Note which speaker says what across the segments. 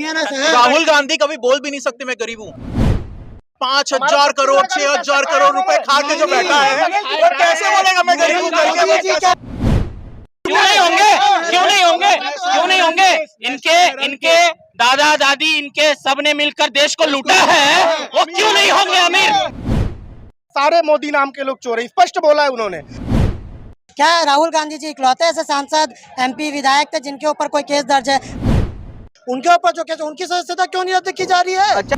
Speaker 1: ये ना सर,
Speaker 2: राहुल गांधी कभी बोल भी नहीं सकते मैं गरीब हूँ। 5,000 करोड़ 6,000 करोड़ रुपए खा के जो बैठा है वो कैसे बोलेगा मैं गरीब हूँ करके?
Speaker 3: क्यों नहीं होंगे? क्यों नहीं होंगे? क्यों नहीं होंगे? इनके दादा दादी इनके सबने मिलकर देश को लूटा है, वो क्यों नहीं होंगे अमीर?
Speaker 4: सारे मोदी नाम के लोग चोर हैं, स्पष्ट बोला है उन्होंने।
Speaker 1: क्या राहुल गांधी जी इकलौते ऐसे सांसद MP विधायक थे जिनके ऊपर कोई केस दर्ज है? उनके ऊपर जो केस, उनकी सदस्यता क्यों नहीं रद्द की जा रही है?
Speaker 3: अच्छा,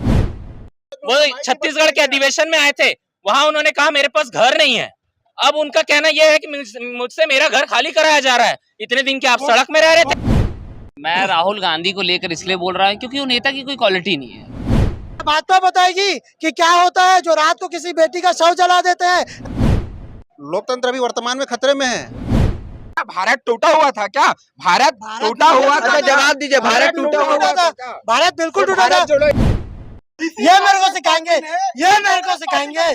Speaker 3: वो छत्तीसगढ़ के अधिवेशन में आए थे, वहां उन्होंने कहा मेरे पास घर नहीं है। अब उनका कहना यह है कि मुझसे मेरा घर खाली कराया जा रहा है। इतने दिन के आप सड़क में रह रहे थे।
Speaker 5: मैं राहुल गांधी को लेकर इसलिए बोल रहा हूँ क्योंकि वो नेता की कोई क्वालिटी नहीं है।
Speaker 1: भाजपा बताएगी कि क्या होता है जो रात को किसी बेटी का शव जला देते हैं।
Speaker 4: लोकतंत्र अभी वर्तमान में खतरे में है।
Speaker 6: भारत टूटा हुआ था क्या? भारत टूटा हुआ था?
Speaker 4: जवाब दीजिए, भारत टूटा हुआ था?
Speaker 1: भारत बिल्कुल टूटा था। ये मेरे को सिखाएंगे, ये मेरे को सिखाएंगे।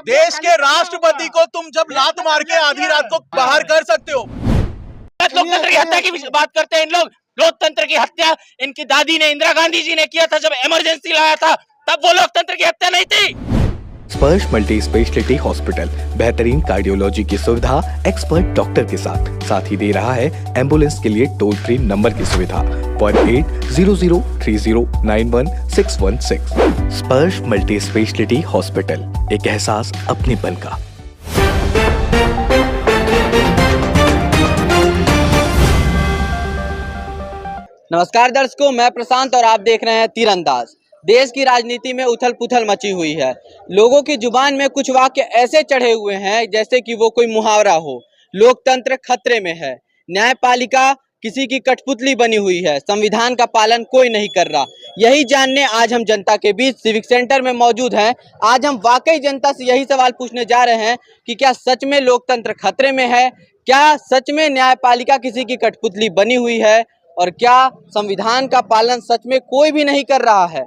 Speaker 2: देश के राष्ट्रपति को तुम जब लात मार के आधी रात को बाहर कर सकते हो।
Speaker 3: लोकतंत्र की हत्या की बात करते हैं इन लोग। लोकतंत्र की हत्या इनकी दादी ने, इंदिरा गांधी जी ने किया था जब इमरजेंसी लाया था, तब वो लोकतंत्र की हत्या नहीं थी।
Speaker 7: स्पर्श मल्टी स्पेशलिटी हॉस्पिटल बेहतरीन कार्डियोलॉजी की सुविधा एक्सपर्ट डॉक्टर के साथ ही दे रहा है एम्बुलेंस के लिए टोल फ्री नंबर की सुविधा 08003091616। स्पर्श मल्टी स्पेशलिटी हॉस्पिटल, एक एहसास अपनेपन का।
Speaker 8: नमस्कार दर्शकों, मैं प्रशांत और आप देख रहे हैं तीरंदाज। देश की राजनीति में उथल पुथल मची हुई है। लोगों की जुबान में कुछ वाक्य ऐसे चढ़े हुए हैं जैसे कि वो कोई मुहावरा हो। लोकतंत्र खतरे में है, न्यायपालिका किसी की कठपुतली बनी हुई है, संविधान का पालन कोई नहीं कर रहा। यही जानने आज हम जनता के बीच सिविक सेंटर में मौजूद हैं। आज हम वाकई जनता से यही सवाल पूछने जा रहे हैं कि क्या सच में लोकतंत्र खतरे में है, क्या सच में न्यायपालिका किसी की कठपुतली बनी हुई है, और क्या संविधान का पालन सच में कोई भी नहीं कर रहा है।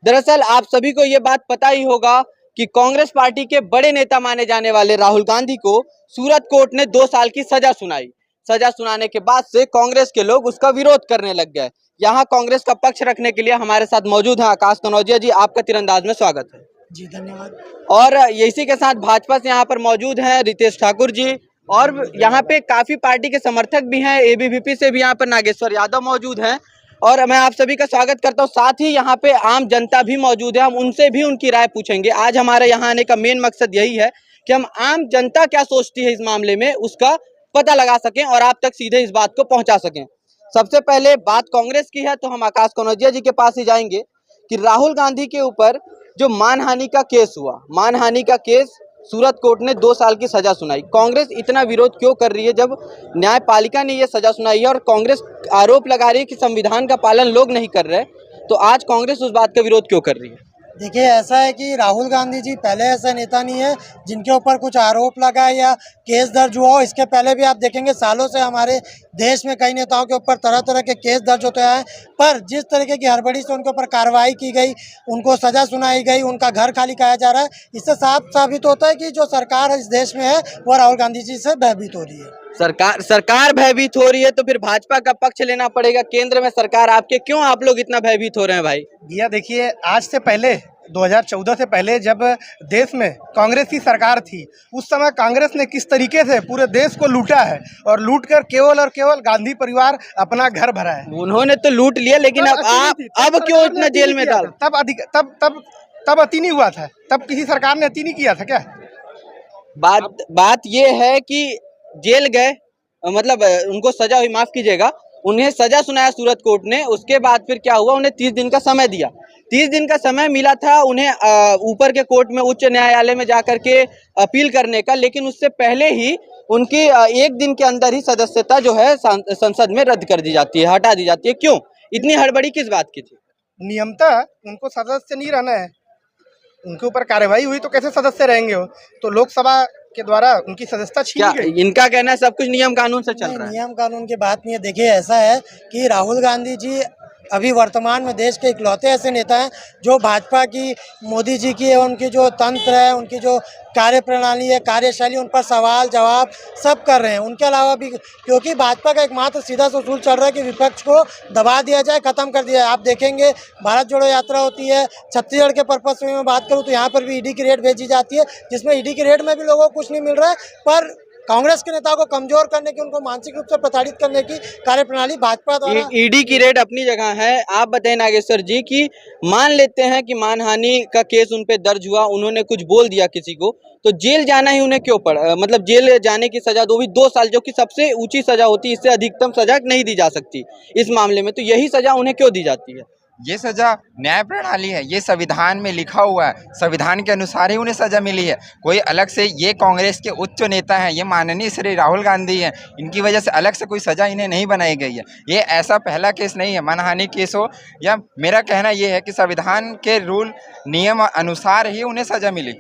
Speaker 8: दरअसल आप सभी को ये बात पता ही होगा कि कांग्रेस पार्टी के बड़े नेता माने जाने वाले राहुल गांधी को सूरत कोर्ट ने 2 साल की सजा सुनाई। सजा सुनाने के बाद से कांग्रेस के लोग उसका विरोध करने लग गए। यहाँ कांग्रेस का पक्ष रखने के लिए हमारे साथ मौजूद हैं आकाश कनौजिया जी। आपका तीरंदाज में स्वागत है
Speaker 1: जी। धन्यवाद।
Speaker 8: और इसी के साथ भाजपा से यहाँ पर मौजूद हैं रितेश ठाकुर जी, और यहाँ पे काफी पार्टी के समर्थक भी हैं। ABVP से भी यहाँ पर नागेश्वर यादव मौजूद हैं, और मैं आप सभी का स्वागत करता हूँ। साथ ही यहाँ पे आम जनता भी मौजूद है, हम उनसे भी उनकी राय पूछेंगे। आज हमारे यहाँ आने का मेन मकसद यही है कि हम आम जनता क्या सोचती है इस मामले में उसका पता लगा सकें और आप तक सीधे इस बात को पहुँचा सकें। सबसे पहले बात कांग्रेस की है तो हम आकाश कनौजिया जी के पास ही जाएंगे कि राहुल गांधी के ऊपर जो मानहानि का केस हुआ, मानहानि का केस सूरत कोर्ट ने 2 साल की सजा सुनाई। कांग्रेस इतना विरोध क्यों कर रही है जब न्यायपालिका ने ये सजा सुनाई है, और कांग्रेस आरोप लगा रही है कि संविधान का पालन लोग नहीं कर रहे, तो आज कांग्रेस उस बात का विरोध क्यों कर रही है?
Speaker 1: देखिए, ऐसा है कि राहुल गांधी जी पहले ऐसा नेता नहीं है जिनके ऊपर कुछ आरोप लगा या केस दर्ज हुआ हो। इसके पहले भी आप देखेंगे सालों से हमारे देश में कई नेताओं के ऊपर तरह तरह के केस दर्ज होते हैं, पर जिस तरीके की हड़बड़ी से उनके ऊपर कार्रवाई की गई, उनको सजा सुनाई गई, उनका घर खाली कराया जा रहा है, इससे साफ साबित होता है कि जो सरकार इस देश में है वो राहुल गांधी जी से भयभीत हो रही है।
Speaker 8: सरकार भयभीत हो रही है तो फिर भाजपा का पक्ष लेना पड़ेगा। केंद्र में सरकार आपके, क्यों आप लोग इतना भयभीत हो रहे हैं भाई?
Speaker 4: भैया देखिए, आज से पहले 2014 से पहले जब देश में कांग्रेस की सरकार थी, उस समय कांग्रेस ने किस तरीके से पूरे देश को लूटा है, और लूट कर केवल और केवल गांधी परिवार अपना घर भरा है।
Speaker 8: उन्होंने तो लूट लिया, लेकिन अब क्यों इतना जेल में डाल?
Speaker 4: तब अति नहीं हुआ था, तब किसी सरकार ने अति नहीं किया था क्या?
Speaker 8: बात ये है कि जेल गए, मतलब उनको सजा हुई, माफ कीजिएगा, उन्हें सजा सुनाया सूरत कोर्ट ने। उसके बाद फिर क्या हुआ, उन्हें 30 दिन का समय दिया। 30 दिन का समय मिला था उन्हें ऊपर के कोर्ट में, उच्च न्यायालय में जाकर के अपील करने का, लेकिन उससे पहले ही उनकी 1 दिन के अंदर ही सदस्यता जो है संसद में रद्द कर दी जाती है, हटा दी जाती है। क्यों इतनी हड़बड़ी किस बात की थी?
Speaker 4: नियमतः उनको सदस्य नहीं रहना है, उनके ऊपर कार्रवाई हुई तो कैसे सदस्य रहेंगे हो? तो लोकसभा के द्वारा उनकी सदस्यता छीन गई।
Speaker 8: इनका कहना है सब कुछ नियम कानून से चल रहा है।
Speaker 1: नियम कानून की बात नहीं है। देखिए, ऐसा है कि राहुल गांधी जी अभी वर्तमान में देश के इकलौते ऐसे नेता हैं जो भाजपा की, मोदी जी की, उनकी जो तंत्र है, उनकी जो कार्य प्रणाली है, कार्यशैली, उन पर सवाल जवाब सब कर रहे हैं। उनके अलावा भी, क्योंकि भाजपा का एकमात्र सीधा सा उसूल चल रहा है कि विपक्ष को दबा दिया जाए, खत्म कर दिया जाए। आप देखेंगे भारत जोड़ो यात्रा होती है, छत्तीसगढ़ के पर्पस में मैं बात करूं तो यहाँ पर भी ईडी की रेड भेजी जाती है, जिसमें ईडी की रेड में भी लोगों को कुछ नहीं मिल रहा है, पर कांग्रेस के नेताओं को कमजोर करने की, उनको मानसिक रूप से प्रताड़ित करने की कार्यप्रणाली भाजपा द्वारा।
Speaker 8: ईडी की रेड अपनी जगह है। आप बताएं नागेश्वर जी कि मान लेते हैं कि मानहानि का केस उन पे दर्ज हुआ, उन्होंने कुछ बोल दिया किसी को, तो जेल जाना ही उन्हें क्यों पड़ा? मतलब जेल जाने की सजा, वो भी 2 साल, जो कि सबसे ऊंची सजा होती है, इससे अधिकतम सजा नहीं दी जा सकती इस मामले में, तो यही सजा उन्हें क्यों दी जाती है?
Speaker 6: ये सजा न्याय प्रणाली है, ये संविधान में लिखा हुआ है, संविधान के अनुसार ही उन्हें सजा मिली है। कोई अलग से, ये कांग्रेस के उच्च नेता हैं, ये माननीय श्री राहुल गांधी हैं, इनकी वजह से अलग से कोई सजा इन्हें नहीं बनाई गई है। ये ऐसा पहला केस नहीं है, मानहानि केस हो या, मेरा कहना ये है कि संविधान के रूल नियम अनुसार ही उन्हें सजा मिली।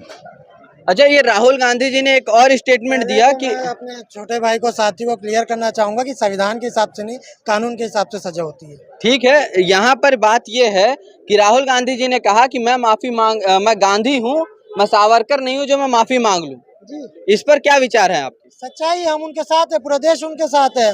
Speaker 8: अच्छा, ये राहुल गांधी जी ने एक और स्टेटमेंट दिया कि
Speaker 1: मैं अपने छोटे भाई को, साथी को क्लियर करना चाहूंगा कि संविधान के हिसाब से नहीं, कानून के हिसाब से सजा होती है।
Speaker 8: ठीक है, यहाँ पर बात ये है कि राहुल गांधी जी ने कहा कि मैं गांधी हूँ, मैं सावरकर नहीं हूँ जो मैं माफी मांग लूँ।
Speaker 1: जी,
Speaker 8: इस पर क्या विचार है आपके?
Speaker 1: सच्चाई, हम उनके साथ है, पूरा देश उनके साथ है,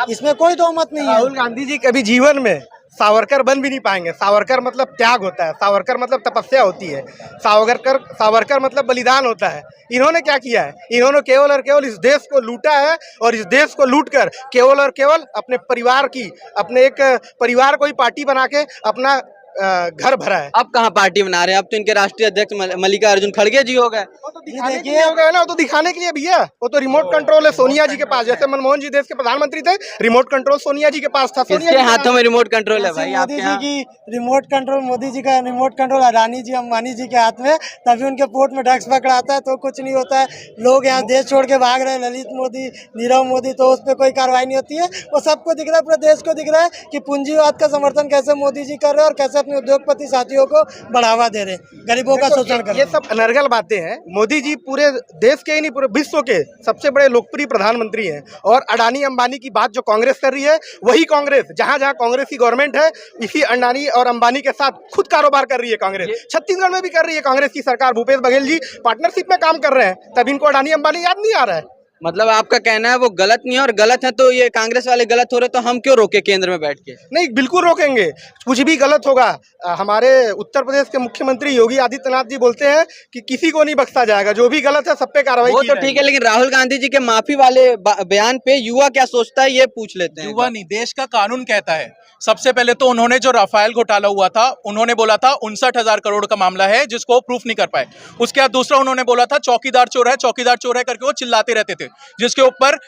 Speaker 1: इसमें कोई दो मत नहीं है।
Speaker 4: राहुल गांधी जी कभी जीवन में सावरकर बन भी नहीं पाएंगे। सावरकर मतलब त्याग होता है, सावरकर मतलब तपस्या होती है, सावरकर मतलब बलिदान होता है। इन्होंने क्या किया है? इन्होंने केवल और केवल इस देश को लूटा है, और इस देश को लूटकर केवल और केवल अपने परिवार की, अपने एक परिवार को ही पार्टी बना के अपना घर भरा है।
Speaker 8: अब कहाँ पार्टी बना रहे हैं? अब तो इनके राष्ट्रीय अध्यक्ष मल्लिकार्जुन खड़गे जी हो गए।
Speaker 4: वो तो दिखाने के लिए हो गए ना, वो तो दिखाने के लिए भैया, वो तो रिमोट कंट्रोल है सोनिया जी के पास। जैसे मनमोहन जी देश के प्रधानमंत्री थे, रिमोट कंट्रोल सोनिया जी के पास था।
Speaker 8: किसके हाथों में रिमोट कंट्रोल है भाई?
Speaker 1: मोदी जी की रिमोट कंट्रोल, मोदी जी का रिमोट कंट्रोल अडानी जी, अंबानी जी के हाथ में, तभी उनके पोर्ट में ड्रग्स पकड़ाता है तो कुछ नहीं होता है। लोग यहाँ देश छोड़ के भाग रहे हैं, ललित मोदी, नीरव मोदी, तो उस पर कोई कार्रवाई नहीं होती है। वो सबको दिख रहा है, पूरे देश को दिख रहा है कि पूंजीवाद का समर्थन कैसे मोदी जी कर रहे हैं और कैसे अपने उद्योगपति साथियों को बढ़ावा दे रहे, गरीबों का शोषण कर रहे।
Speaker 4: ये सब अनर्गल बातें हैं। मोदी जी पूरे देश के ही नहीं, पूरे विश्व के सबसे बड़े लोकप्रिय प्रधानमंत्री हैं, और अडानी अंबानी की बात जो कांग्रेस कर रही है, वही कांग्रेस, जहां जहां कांग्रेस की गवर्नमेंट है, इसी अडानी और अंबानी के साथ खुद कारोबार कर रही है कांग्रेस। छत्तीसगढ़ में भी कर रही है कांग्रेस की सरकार, भूपेश बघेल जी पार्टनरशिप में काम कर रहे हैं, तब इनको अडानी अंबानी याद नहीं आ रहा है।
Speaker 8: मतलब आपका कहना है वो गलत नहीं है, और गलत है तो ये कांग्रेस वाले गलत हो रहे, तो हम क्यों रोके केंद्र में बैठ के?
Speaker 4: नहीं, बिल्कुल रोकेंगे। कुछ भी गलत होगा, हमारे उत्तर प्रदेश के मुख्यमंत्री योगी आदित्यनाथ जी बोलते हैं कि किसी को नहीं बख्शा जाएगा, जो भी गलत है सब पे कार्रवाई
Speaker 8: वो
Speaker 4: की
Speaker 8: तो
Speaker 4: जाएगी।
Speaker 8: ठीक है, लेकिन राहुल गांधी जी के माफी वाले बयान पे युवा क्या सोचता है, ये पूछ लेते हैं।
Speaker 2: युवा नहीं, देश का कानून कहता है। सबसे पहले तो उन्होंने जो राफेल घोटाला हुआ था, उन्होंने बोला था 59,000 करोड़ का मामला है जिसको प्रूफ नहीं कर पाए। उसके बाद दूसरा उन्होंने बोला था चौकीदार चोर है, चौकीदार चोर है करके वो चिल्लाते रहते थे, जिसके ऊपर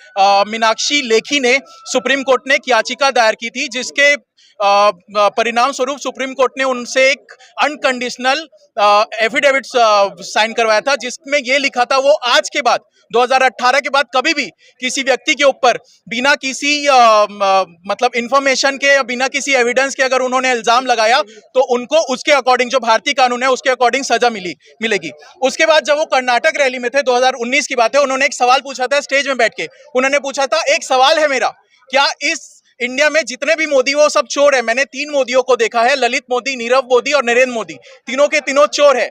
Speaker 2: मीनाक्षी लेखी ने, सुप्रीम कोर्ट ने एक याचिका दायर की थी, जिसके परिणाम स्वरूप सुप्रीम कोर्ट ने उनसे एक अनकंडीशनल एफिडेविट साइन करवाया था, जिसमें यह लिखा था वो आज के बाद 2018 के बाद कभी भी किसी व्यक्ति के ऊपर बिना किसी मतलब इंफॉर्मेशन के या बिना किसी एविडेंस के अगर उन्होंने इल्जाम लगाया तो उनको उसके अकॉर्डिंग, जो भारतीय कानून है उसके अकॉर्डिंग सजा मिलेगी। उसके बाद जब वो कर्नाटक रैली में थे, 2019 की बात है, उन्होंने एक सवाल पूछा था स्टेज में बैठ के। उन्होंने पूछा था, एक सवाल है मेरा, क्या इस इंडिया में जितने भी मोदी वो सब चोर है? मैंने 3 मोदियों को देखा है, ललित मोदी, नीरव मोदी और नरेंद्र मोदी, तीनों के तीनों चोर है।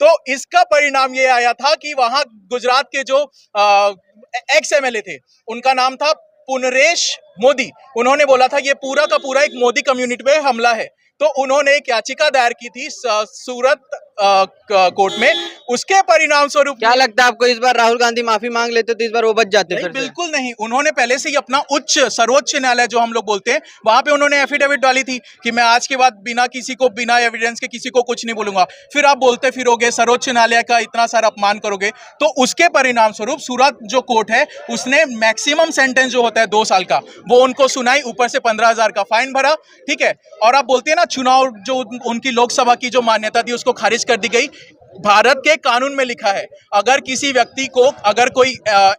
Speaker 2: तो इसका परिणाम ये आया था कि वहां गुजरात के जो एक्स एमएलए थे, उनका नाम था पुनरेश मोदी, उन्होंने बोला था ये पूरा का पूरा एक मोदी कम्युनिटी पे हमला है। तो उन्होंने एक याचिका दायर की थी सूरत कोर्ट में। उसके परिणाम स्वरूप
Speaker 8: क्या लगता है आपको, इस बार राहुल गांधी माफी मांग लेते तो इस बार वो बच जाते?
Speaker 2: नहीं, बिल्कुल नहीं। उन्होंने पहले से ही अपना सर्वोच्च न्यायालय जो हम लोग बोलते हैं, वहां पे उन्होंने एफिडेविट डाली थी कि मैं आज के बाद बिना एविडेंस के किसी को कुछ नहीं बोलूंगा। फिर आप बोलते फिरोगे, सर्वोच्च न्यायालय का इतना सारा अपमान करोगे, तो उसके परिणाम स्वरूप सूरत जो कोर्ट है उसने मैक्सिमम सेंटेंस जो होता है 2 साल का, वो उनको सुनाई, ऊपर से 15,000 का फाइन भरा। ठीक है, और आप बोलते हैं ना, चुनाव जो उनकी लोकसभा की जो मान्यता थी उसको खारिज कर दी गई। भारत के कानून में लिखा है, अगर किसी व्यक्ति को, अगर कोई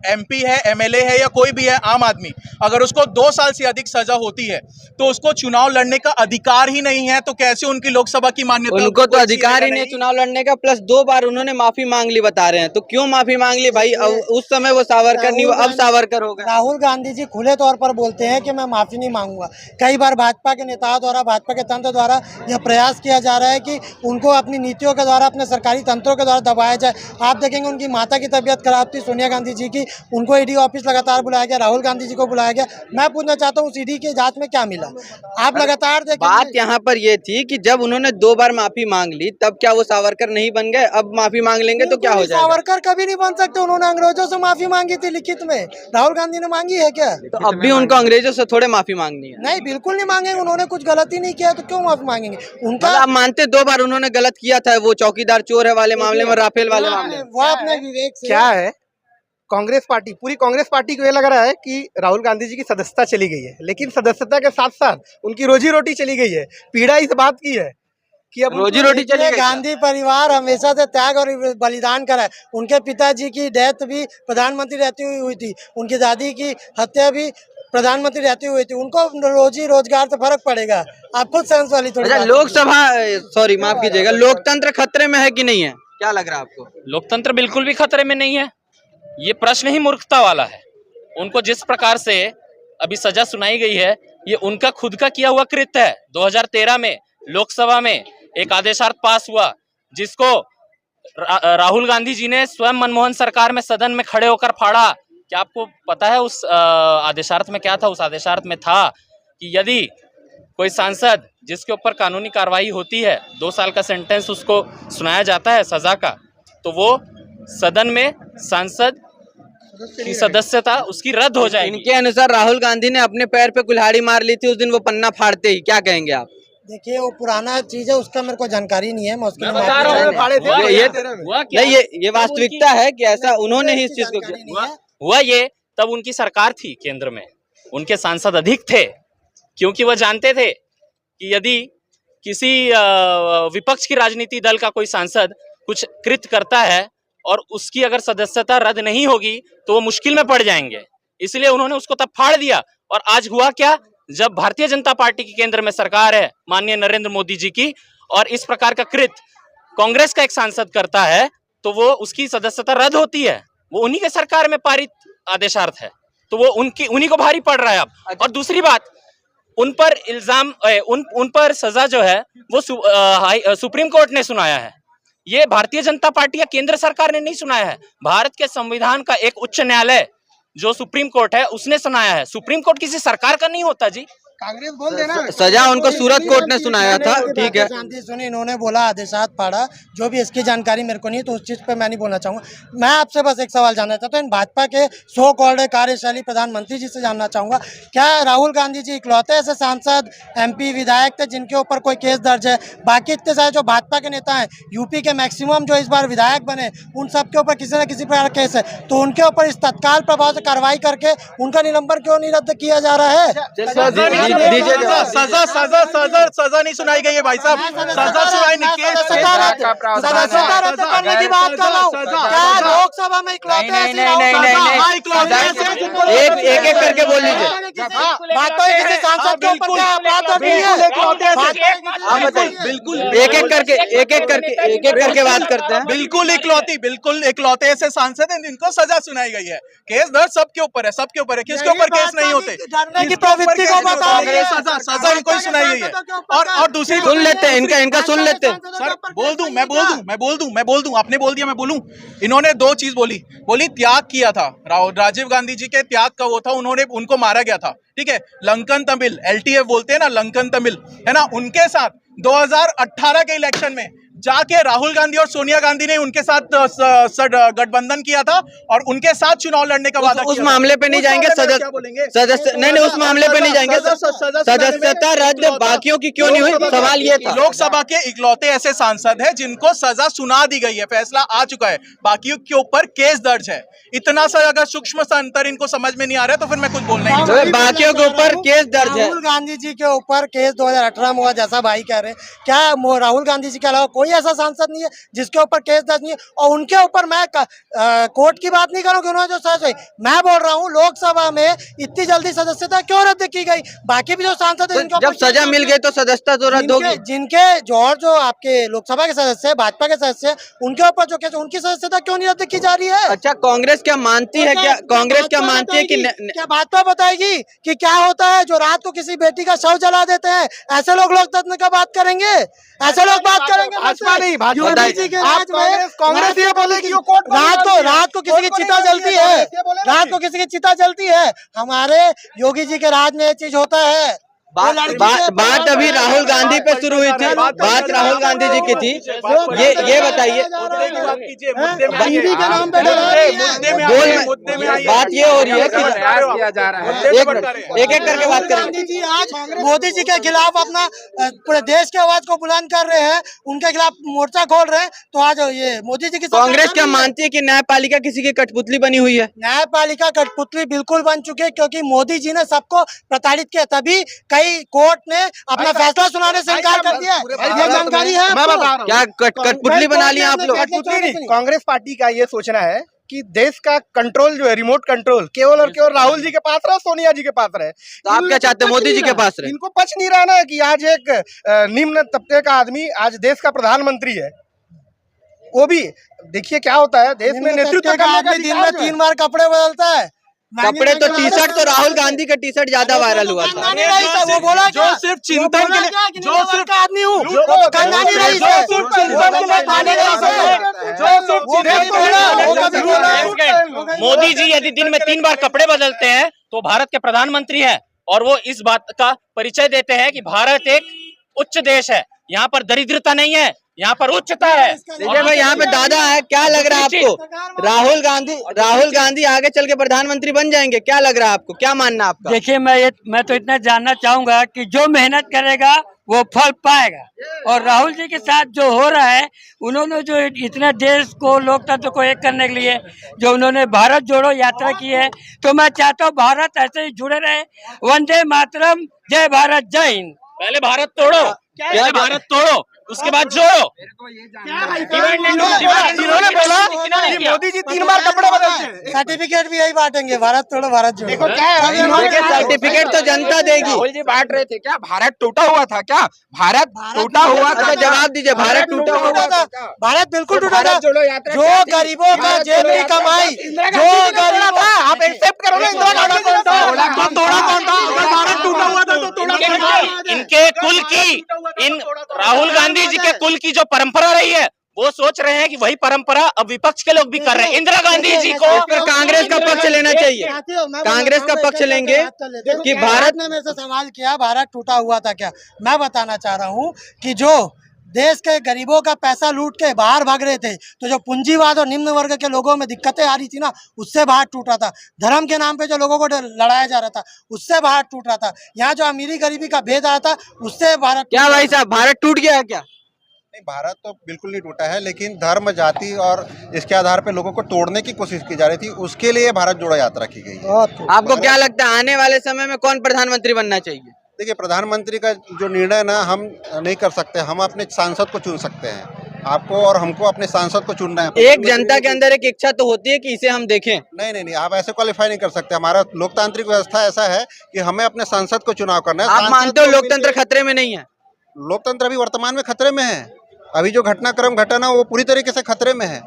Speaker 2: एमपी है, एमएलए है या कोई भी है आम आदमी, अगर उसको 2 साल से अधिक सजा होती है तो उसको चुनाव लड़ने का अधिकार ही नहीं है। तो कैसे उनकी लोकसभा की मान्यता?
Speaker 8: उनको तो अधिकार ही नहीं चुनाव लड़ने का, प्लस 2 बार उन्होंने माफी मांग ली बता रहे हैं। तो क्यों माफी मांग ली भाई? उस समय वो सावरकर नहीं, अब सावरकर हो गए।
Speaker 1: राहुल गांधी जी खुले तौर पर बोलते हैं कि मैं माफी नहीं मांगूंगा। कई बार भाजपा के नेताओं द्वारा, भाजपा के तंत्र द्वारा यह प्रयास किया जा रहा है कि उनको अपनी नीतियों के द्वारा, अपने सरकारी तंत्रों के द्वारा दबाया जाए। आप देखेंगे उनकी माता की तबीयत खराब थी, सोनिया गांधी जी की, उनको ईडी ऑफिस लगातार बुलाया गया, राहुल गांधी जी को बुलाया गया। मैं पूछना चाहता हूँ उस ईडी की जांच में क्या मिला? आप लगातार देखें।
Speaker 8: बात यहाँ पर ये थी कि जब उन्होंने 2 बार माफी मांग ली तब क्या वो सावरकर नहीं बन गए? अब माफी मांग लेंगे तो क्या हो जाएगा?
Speaker 1: सावरकर कभी नहीं बन सकते। उन्होंने अंग्रेजों से माफी मांगी थी लिखित में, राहुल गांधी ने मांगी है क्या?
Speaker 8: तो अब भी उनको अंग्रेजों से थोड़े माफी मांगनी है?
Speaker 1: नहीं, बिल्कुल नहीं मांगेंगे। उन्होंने कुछ गलती नहीं किया तो क्यों माफी मांगेंगे? उनका
Speaker 8: आप मानते 2 बार उन्होंने गलत किया था, वो चौकीदार चोर है वाले मामले में, राफेल वाले मामले में।
Speaker 1: वो अपने विवेक से
Speaker 4: क्या है, कांग्रेस पार्टी, पूरी कांग्रेस पार्टी को ये लग रहा है कि राहुल गांधी जी की सदस्यता चली गई है, लेकिन सदस्यता के साथ साथ उनकी रोजी रोटी चली गई है। पीड़ा इस बात की है कि अब
Speaker 8: रोजी रोटी चली गई।
Speaker 1: गांधी परिवार हमेशा से त्याग और बलिदान करा है। उनके पिताजी की डेथ भी प्रधानमंत्री रहती हुई थी, उनकी दादी की हत्या भी प्रधानमंत्री रहती हुई थी। उनको रोजी रोजगार से फर्क पड़ेगा। आप खुद सेंस वाली थोड़ी
Speaker 8: अच्छा, लोकसभा, सॉरी माफ कीजिएगा, लोकतंत्र खतरे में है कि नहीं है? क्या लग रहा है आपको?
Speaker 3: लोकतंत्र बिल्कुल भी खतरे में नहीं है। ये प्रश्न ही मूर्खता वाला है। उनको जिस प्रकार से अभी सजा सुनाई गई है, ये उनका खुद का किया हुआ कृत्य है। 2013 में लोकसभा में एक आदेशार्थ पास हुआ, जिसको राहुल गांधी जी ने स्वयं मनमोहन सरकार में सदन में खड़े होकर फाड़ा। क्या आपको पता है उस आदेशार्थ में क्या था? उस आदेशार्थ में था कि यदि कोई सांसद जिसके ऊपर कानूनी कार्रवाई होती है, 2 साल का सेंटेंस उसको सुनाया जाता है सजा का, तो वो सदन में सांसद की सदस्यता उसकी रद्द हो जाएगी।
Speaker 8: इनके अनुसार राहुल गांधी ने अपने पैर पे कुल्हाड़ी मार ली थी उस दिन, वो पन्ना फाड़ते ही। क्या कहेंगे आप?
Speaker 1: देखिए, वो पुराना चीज है, उसका मेरे को जानकारी नहीं है। मैं उसके लिए
Speaker 3: बता रहा हूं,
Speaker 8: ये वास्तविकता है कि ऐसा उन्होंने ही इस चीज को किया।
Speaker 3: हुआ ये तब उनकी सरकार थी केंद्र में, उनके सांसद अधिक थे, क्योंकि वह जानते थे कि यदि किसी विपक्ष की राजनीति दल का कोई सांसद कुछ कृत्य करता है और उसकी अगर सदस्यता रद्द नहीं होगी तो वो मुश्किल में पड़ जाएंगे। इसलिए उन्होंने उसको तब फाड़ दिया। और आज हुआ क्या? जब भारतीय जनता पार्टी की केंद्र में सरकार है, माननीय नरेंद्र मोदी जी की, और इस प्रकार का कृत्य कांग्रेस का एक सांसद करता है तो वो उसकी सदस्यता रद्द होती है। वो उन्हीं के सरकार में पारित आदेशार्थ है, तो वो उन्हीं को भारी पड़ रहा है अब। और दूसरी बात, उन पर इल्जाम, उन पर सजा जो है वो सुप्रीम कोर्ट ने सुनाया है। ये भारतीय जनता पार्टी या केंद्र सरकार ने नहीं सुनाया है। भारत के संविधान का एक उच्च न्यायालय जो सुप्रीम कोर्ट है उसने सुनाया है। सुप्रीम कोर्ट किसी सरकार का नहीं होता जी।
Speaker 1: कांग्रेस बोल देना।
Speaker 8: सजा उनको सूरत कोर्ट ने सुनाया था, ठीक है।
Speaker 1: शांति सुनी, इन्होंने बोला आदेशात फाड़ा, जो भी इसकी जानकारी मेरे को नहीं, तो उस चीज़ पे मैं नहीं बोलना चाहूँगा। मैं आपसे बस एक सवाल जानना चाहता हूँ, इन भाजपा के सो कॉल्ड कार्यशाली प्रधानमंत्री जी से जानना चाहूँगा, क्या राहुल गांधी जी इकलौते ऐसे सांसद, एमपी, विधायक थे जिनके ऊपर कोई केस दर्ज है? बाकी इतने सारे जो भाजपा के नेता हैं, यूपी के मैक्सिमम जो इस बार विधायक बने, उन सबके ऊपर किसी न किसी प्रकार का केस है, तो उनके ऊपर इस तत्काल प्रभाव से कार्रवाई करके उनका निलंबन क्यों नहीं रद्द किया जा रहा है?
Speaker 2: सजा नहीं सुनाई गई है भाई साहब, सजा सुनाई नहीं।
Speaker 1: सदस्यता रद्द करने की बात कर रहा हूँ। क्या लोकसभा में इकलौते
Speaker 8: एक एक करके बोल लीजिए।
Speaker 1: बात तो किसी सांसद के ऊपर क्या अपराध दर्ज नहीं है?
Speaker 2: बिल्कुल
Speaker 8: एक एक करके बात करते हैं।
Speaker 2: बिल्कुल इकलौते ऐसे सांसद हैं जिनको सजा सुनाई गई है। केस दर्ज सबके ऊपर है, सबके ऊपर है। किसके ऊपर केस नहीं होते?
Speaker 1: डरने की प्रवृत्ति को बताओगे।
Speaker 2: सजा इनको ही सुनाई गई है। और दूसरी
Speaker 8: सुन लेते हैं, इनका सुन लेते हैं।
Speaker 2: सर मैं बोल दूं, आपने बोल दिया मैं बोलूं। इन्होंने 2 चीज बोली त्याग किया था, राजीव गांधी जी के त्याग का वो था, उनको मारा गया था, ठीक है। लंकन तमिल, LTF बोलते हैं ना, लंकन तमिल है ना, उनके साथ 2018 के इलेक्शन में जाके राहुल गांधी और सोनिया गांधी ने उनके साथ गठबंधन किया था और उनके साथ चुनाव लड़ने का वादा किया।
Speaker 8: उस मामले पे नहीं जाएंगे, सदस्य नहीं, उस मामले पे नहीं जाएंगे। सदस्यता रद्द बाकियों की क्यों नहीं हुई? सवाल ये था।
Speaker 2: लोकसभा के इकलौते ऐसे सांसद हैं जिनको सजा सुना दी गई है, फैसला आ चुका है, बाकियों के ऊपर केस दर्ज है। इतना सा अगर सूक्ष्म सा अंतर इनको समझ में नहीं आ रहा है तो फिर मैं कुछ बोलना ही नहीं।
Speaker 8: बाकियों के ऊपर केस दर्ज है।
Speaker 1: राहुल गांधी जी के ऊपर केस 2018 में हुआ, जैसा भाई कह रहे हैं। क्या राहुल गांधी जी के अलावा कोई ऐसा सांसद नहीं है जिसके ऊपर केस दर्ज नहीं है। और उनके ऊपर मैं कोर्ट की बात नहीं करूँ, उन्होंने जो सजा मैं बोल रहा हूँ लोकसभा में इतनी जल्दी सदस्यता क्यों रद्द की गई। बाकी भी जो सांसद है
Speaker 8: तो जब सजा मिल गई तो सदस्यता तो रद्द होगी।
Speaker 1: जिनके जो आपके लोकसभा के सदस्य है, भाजपा के सदस्य है, उनके ऊपर जो केस उनकी सदस्यता क्यों नहीं रद्द की जा रही है।
Speaker 8: अच्छा, कांग्रेस क्या मानती है, क्या कांग्रेस क्या मानती है कि
Speaker 1: क्या भाजपा बताएगी कि क्या होता है जो रात को किसी बेटी का शव जला देते हैं, ऐसे लोग लोकतंत्र का बात करेंगे, ऐसे लोग बात करेंगे।
Speaker 4: भाजपा नहीं, भाजपा
Speaker 1: योगी जी के राज में
Speaker 4: कांग्रेस ये बोलेगी
Speaker 1: रात को किसी की चिता जलती है, रात को किसी की चिता जलती है। हमारे योगी जी के राज में ये चीज होता है।
Speaker 8: बात अभी राहुल गांधी पे शुरू हुई थी, बात राहुल गांधी जी की थी। ये बताइए, बात ये हो रही है कि एक एक करके बात करें।
Speaker 1: गांधी जी आज मोदी जी के खिलाफ अपना पूरे देश की आवाज को बुलंद कर रहे हैं, उनके खिलाफ मोर्चा खोल रहे हैं। तो आज ये मोदी जी की
Speaker 8: कांग्रेस क्या मानती है कि न्यायपालिका किसी की कठपुतली बनी हुई है?
Speaker 1: न्यायपालिका कठपुतली बिल्कुल बन चुकी है, क्योंकि मोदी जी ने सबको प्रताड़ित किया, तभी कई कोर्ट ने अपना फैसला सुनाने से इनकार कर दिया। ये जानकारी है आपको?
Speaker 8: क्या कठपुतली बना लिया आप लोग?
Speaker 4: कांग्रेस पार्टी का ये सोचना है कि देश का कंट्रोल जो है, रिमोट कंट्रोल केवल और केवल राहुल जी के पास रहे, सोनिया जी के पास रहे।
Speaker 8: तो आप क्या चाहते हैं, मोदी जी के पास रहे?
Speaker 4: इनको पच नहीं रहा ना कि आज एक निम्न तबके का आदमी आज देश का प्रधानमंत्री है। वो भी देखिए क्या होता है देश में नेतृत्व का आदमी
Speaker 1: दिन में 3 बार कपड़े बदलता है।
Speaker 8: कपड़े तो टी-शर्ट तो राहुल गांधी का टी-शर्ट ज्यादा वायरल हुआ था।
Speaker 1: वो बोला
Speaker 2: जो सिर्फ चिंतन के लिए,
Speaker 1: जो सिर्फ आदमी हूँ, खानदानी रईस है।
Speaker 3: मोदी जी यदि दिन में 3 बार कपड़े बदलते हैं तो भारत के प्रधानमंत्री हैं, और वो इस बात का परिचय देते हैं कि भारत एक उच्च देश है, यहाँ पर दरिद्रता नहीं है, यहाँ पर उच्चता है।
Speaker 8: देखिए भाई, यहाँ पे दादा है, क्या लग रहा है आपको? राहुल गांधी आगे चल के प्रधानमंत्री बन जाएंगे, क्या लग रहा है आपको, क्या मानना आपका?
Speaker 9: देखिए, मैं तो इतना जानना चाहूंगा कि जो मेहनत करेगा वो फल पाएगा, और राहुल जी के साथ जो हो रहा है, उन्होंने जो इतने देश को, लोकतंत्र को एक करने के लिए जो उन्होंने भारत जोड़ो यात्रा की है, तो मैं चाहता हूँ भारत ऐसे ही जुड़े रहे। वंदे मातरम, जय भारत, जय हिंद।
Speaker 3: पहले भारत तोड़ो, पहले भारत तोड़ो, उसके बाद जोड़ो।
Speaker 4: इन्होंने बोला कि मोदी जी 3 बार कपड़े बदलते हैं।
Speaker 1: सर्टिफिकेट भी यही बांटेंगे, भारत तोड़ो भारत जोड़ो।
Speaker 4: देखो क्या है,
Speaker 8: सर्टिफिकेट तो जनता देगी।
Speaker 6: राहुल जी बांट रहे थे क्या? भारत टूटा हुआ था क्या? भारत टूटा हुआ था?
Speaker 8: अच्छा, जवाब दीजिए, भारत टूटा हुआ था?
Speaker 1: भारत बिल्कुल टूटा था।
Speaker 6: जोड़ो यात्रा
Speaker 1: जो गरीबों का जेब की कमाई, जो गरीबों का, आप एक्सेप्ट करो ना, इंदिरा गांधी कौन था?
Speaker 2: तोड़ा कौन था? अगर भारत टूटा हुआ था तो तोड़ा कौन था?
Speaker 3: इनके कुल की, इन राहुल गांधी जी के कुल की जो परंपरा रही है, वो सोच रहे हैं कि वही परंपरा अब विपक्ष के लोग भी कर रहे हैं। इंदिरा गांधी जी को
Speaker 8: कांग्रेस का पक्ष लेना चाहिए, कांग्रेस का पक्ष लेंगे कि भारत
Speaker 1: ने मेरे से सवाल किया भारत टूटा हुआ था क्या। मैं बताना चाह रहा हूँ कि जो देश के गरीबों का पैसा लूट के बाहर भाग रहे थे, तो जो पूंजीवाद और निम्न वर्ग के लोगों में दिक्कतें आ रही थी ना, उससे भारत टूट रहा था। धर्म के नाम पे जो लोगों को लड़ाया जा रहा था, उससे भारत टूट रहा था। यहाँ जो अमीरी गरीबी का भेद आया था, उससे भारत।
Speaker 8: क्या भाई साहब, भारत टूट गया है क्या?
Speaker 10: नहीं, भारत तो बिल्कुल नहीं टूटा है, लेकिन धर्म, जाति और इसके आधार पे लोगों को तोड़ने की कोशिश की जा रही थी, उसके लिए भारत जोड़ो यात्रा की गई है।
Speaker 8: आपको क्या लगता है आने वाले समय में कौन प्रधानमंत्री बनना चाहिए?
Speaker 10: देखिए, प्रधानमंत्री का जो निर्णय ना हम नहीं कर सकते, हम अपने सांसद को चुन सकते हैं। आपको और हमको अपने सांसद को चुनना है।
Speaker 8: एक जनता के अंदर एक इच्छा तो होती है कि इसे हम देखें।
Speaker 10: नहीं, आप ऐसे क्वालिफाई नहीं कर सकते। हमारा लोकतांत्रिक व्यवस्था ऐसा है कि हमें अपने सांसद को चुनाव करना है।
Speaker 8: आप मानते हो लोकतंत्र खतरे में नहीं है?
Speaker 10: लोकतंत्र अभी वर्तमान में खतरे में है। अभी जो घटनाक्रम घटा ना, वो पूरी तरीके से खतरे में है।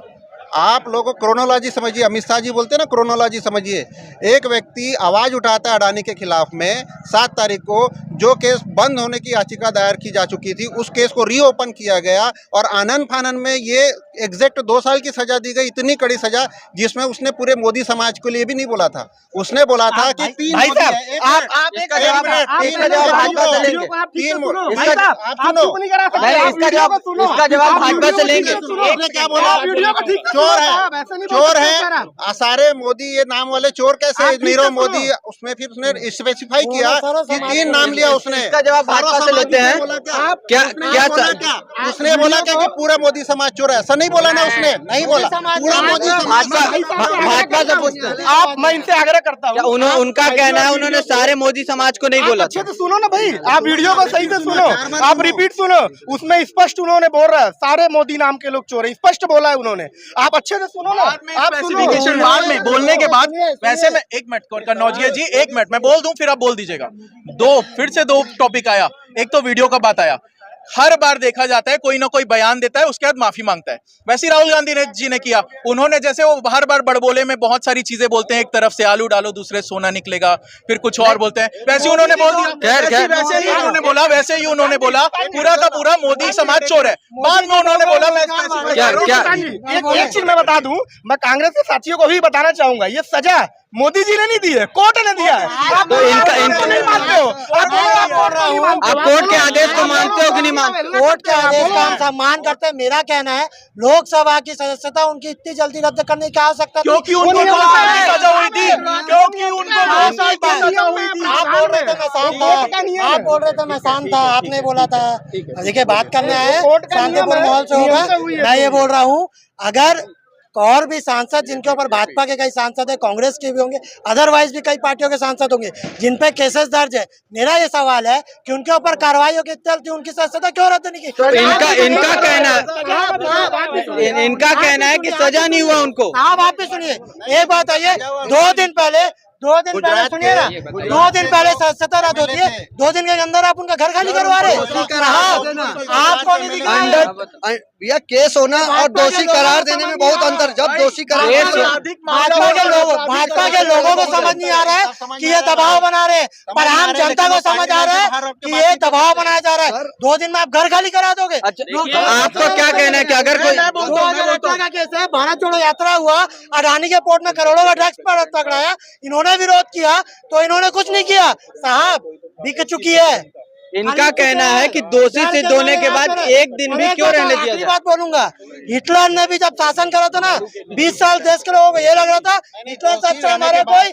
Speaker 10: आप लोगों क्रोनोलॉजी समझिए, अमित शाह जी बोलते हैं ना, क्रोनोलॉजी समझिए। एक व्यक्ति आवाज उठाता है अडानी के खिलाफ में 7 तारीख को, जो केस बंद होने की याचिका दायर की जा चुकी थी, उस केस को रीओपन किया गया और आनंद फानन में ये एग्जैक्ट 2 साल की सजा दी गई। इतनी कड़ी सजा, जिसमें उसने पूरे मोदी समाज के लिए भी नहीं बोला था। उसने बोला था कि 3
Speaker 8: भाई साहब, आप इसका जवाब भाजपा से लेंगे। इसका जवाब भाजपा से लेंगे।
Speaker 10: क्या बोला? चोर है, चोर है। सारे मोदी ये नाम वाले चोर कैसे? नीरव मोदी, उसमें फिर उसने स्पेसिफाई किया कि 3 नाम लिया उसने।
Speaker 8: इसका जवाब भाजपा से लेते हैं। क्या
Speaker 10: उसने बोला क्या कि पूरा मोदी समाज चोर है? ऐसा नहीं बोला ना उसने, नहीं बोला पूरा मोदी समाज।
Speaker 8: भाजपा से पूछते हैं
Speaker 4: आप, मैं इनसे आग्रह करता हूँ,
Speaker 8: उनका कहना है उन्होंने सारे मोदी समाज को नहीं बोला।
Speaker 4: अच्छे से सुनो ना भाई, आप वीडियो को सही से सुनो, आप रिपीट सुनो, उसमें स्पष्ट उन्होंने बोल रहा है सारे मोदी नाम के लोग चोर है, स्पष्ट बोला है उन्होंने। आप अच्छे से सुनो ना, आप
Speaker 2: स्पेसिफिकेशन बाद में बोलने के बाद। वैसे मैं एक मिनट कन्नौजिया जी, एक मिनट मैं बोल दूं फिर आप बोल दीजिएगा। फिर से 2 टॉपिक आया। एक तो वीडियो का बात आया। हर बार देखा जाता है कोई ना कोई बयान देता है, उसके बाद माफी मांगता है। वैसे राहुल गांधी जी ने किया। उन्होंने जैसे वो हर बार बड़बोले में बहुत सारी चीजें बोलते हैं, एक तरफ से आलू डालो, दूसरे सोना निकलेगा, फिर कुछ और बोलते हैं, वैसे उन्होंने बोल दिया। वैसे ही उन्होंने बोला पूरा का पूरा मोदी समाज चोर है। बाद में उन्होंने बोला
Speaker 4: एक चीज मैं बता दूं, मैं कांग्रेस के साथियों को भी बताना चाहूंगा, ये सजा मोदी जी ने नहीं दी है, कोर्ट ने दिया है। आप इनको नहीं मानते हो,
Speaker 8: आप कोर्ट के आदेश को मानते हो कि नहीं मानते?
Speaker 1: कोर्ट के आदेश का हम सम्मान करते हैं। मेरा कहना है लोकसभा की सदस्यता उनकी इतनी जल्दी रद्द करने की क्या आवश्यकता थी?
Speaker 2: क्योंकि उनको 2 साल की सजा हुई थी, क्योंकि उनको 2 साल की सजा हुई थी।
Speaker 1: आप बोल रहे थे मैं शांत था, आप बोल रहे थे मैं शांत था, आपने बोला था। देखिए बात करने आए, शांतिपूर्ण माहौल से होगा। मैं ये बोल रहा हूँ, अगर और भी सांसद जिनके ऊपर भाजपा के कई सांसद है, कांग्रेस के भी होंगे, अदरवाइज भी कई पार्टियों के सांसद होंगे जिन पे केसेस दर्ज है, मेरा ये सवाल है कि उनके ऊपर कार्रवाई होगी चलती, उनकी सदस्यता क्यों रद्द नहीं की?
Speaker 8: तो इनका कहना है कि सजा नहीं हुआ उनको।
Speaker 1: आप भी सुनिए, एक बात है, 2 दिन पहले सुनिए ना, 2 दिन पहले सदस्यता रद्द होती है, 2 दिन के अंदर आप उनका घर खाली करवा रहे। आपको नहीं दिखा
Speaker 8: भैया, केस होना और दोषी करार देने में बहुत अंतर। जब दोषी करार
Speaker 1: भाजपा के लोगों को समझ नहीं आ रहा है कि ये दबाव बना रहे, पर आम जनता को समझ आ रहा है कि ये दबाव बनाया जा रहा है। 2 दिन में आप घर खाली करा दोगे।
Speaker 8: आपको क्या कहना है कि अगर कोई
Speaker 1: 2018 का केस है, भारत जोड़ो यात्रा हुआ, अडानी के पोर्ट में करोड़ों का ड्रग्स पकड़ाया, इन्होंने विरोध किया तो इन्होंने कुछ नहीं किया। साहब बिक चुकी है।
Speaker 8: इनका कहना है कि दोषी सिद्ध होने के बाद 1 दिन भी क्यों रहने दिया जाए?
Speaker 1: बात बोलूंगा, हिटलर ने भी जब शासन करा था ना, 20 साल देश के लोगों को ये लग रहा था हिटलर से अच्छा हमारा कोई,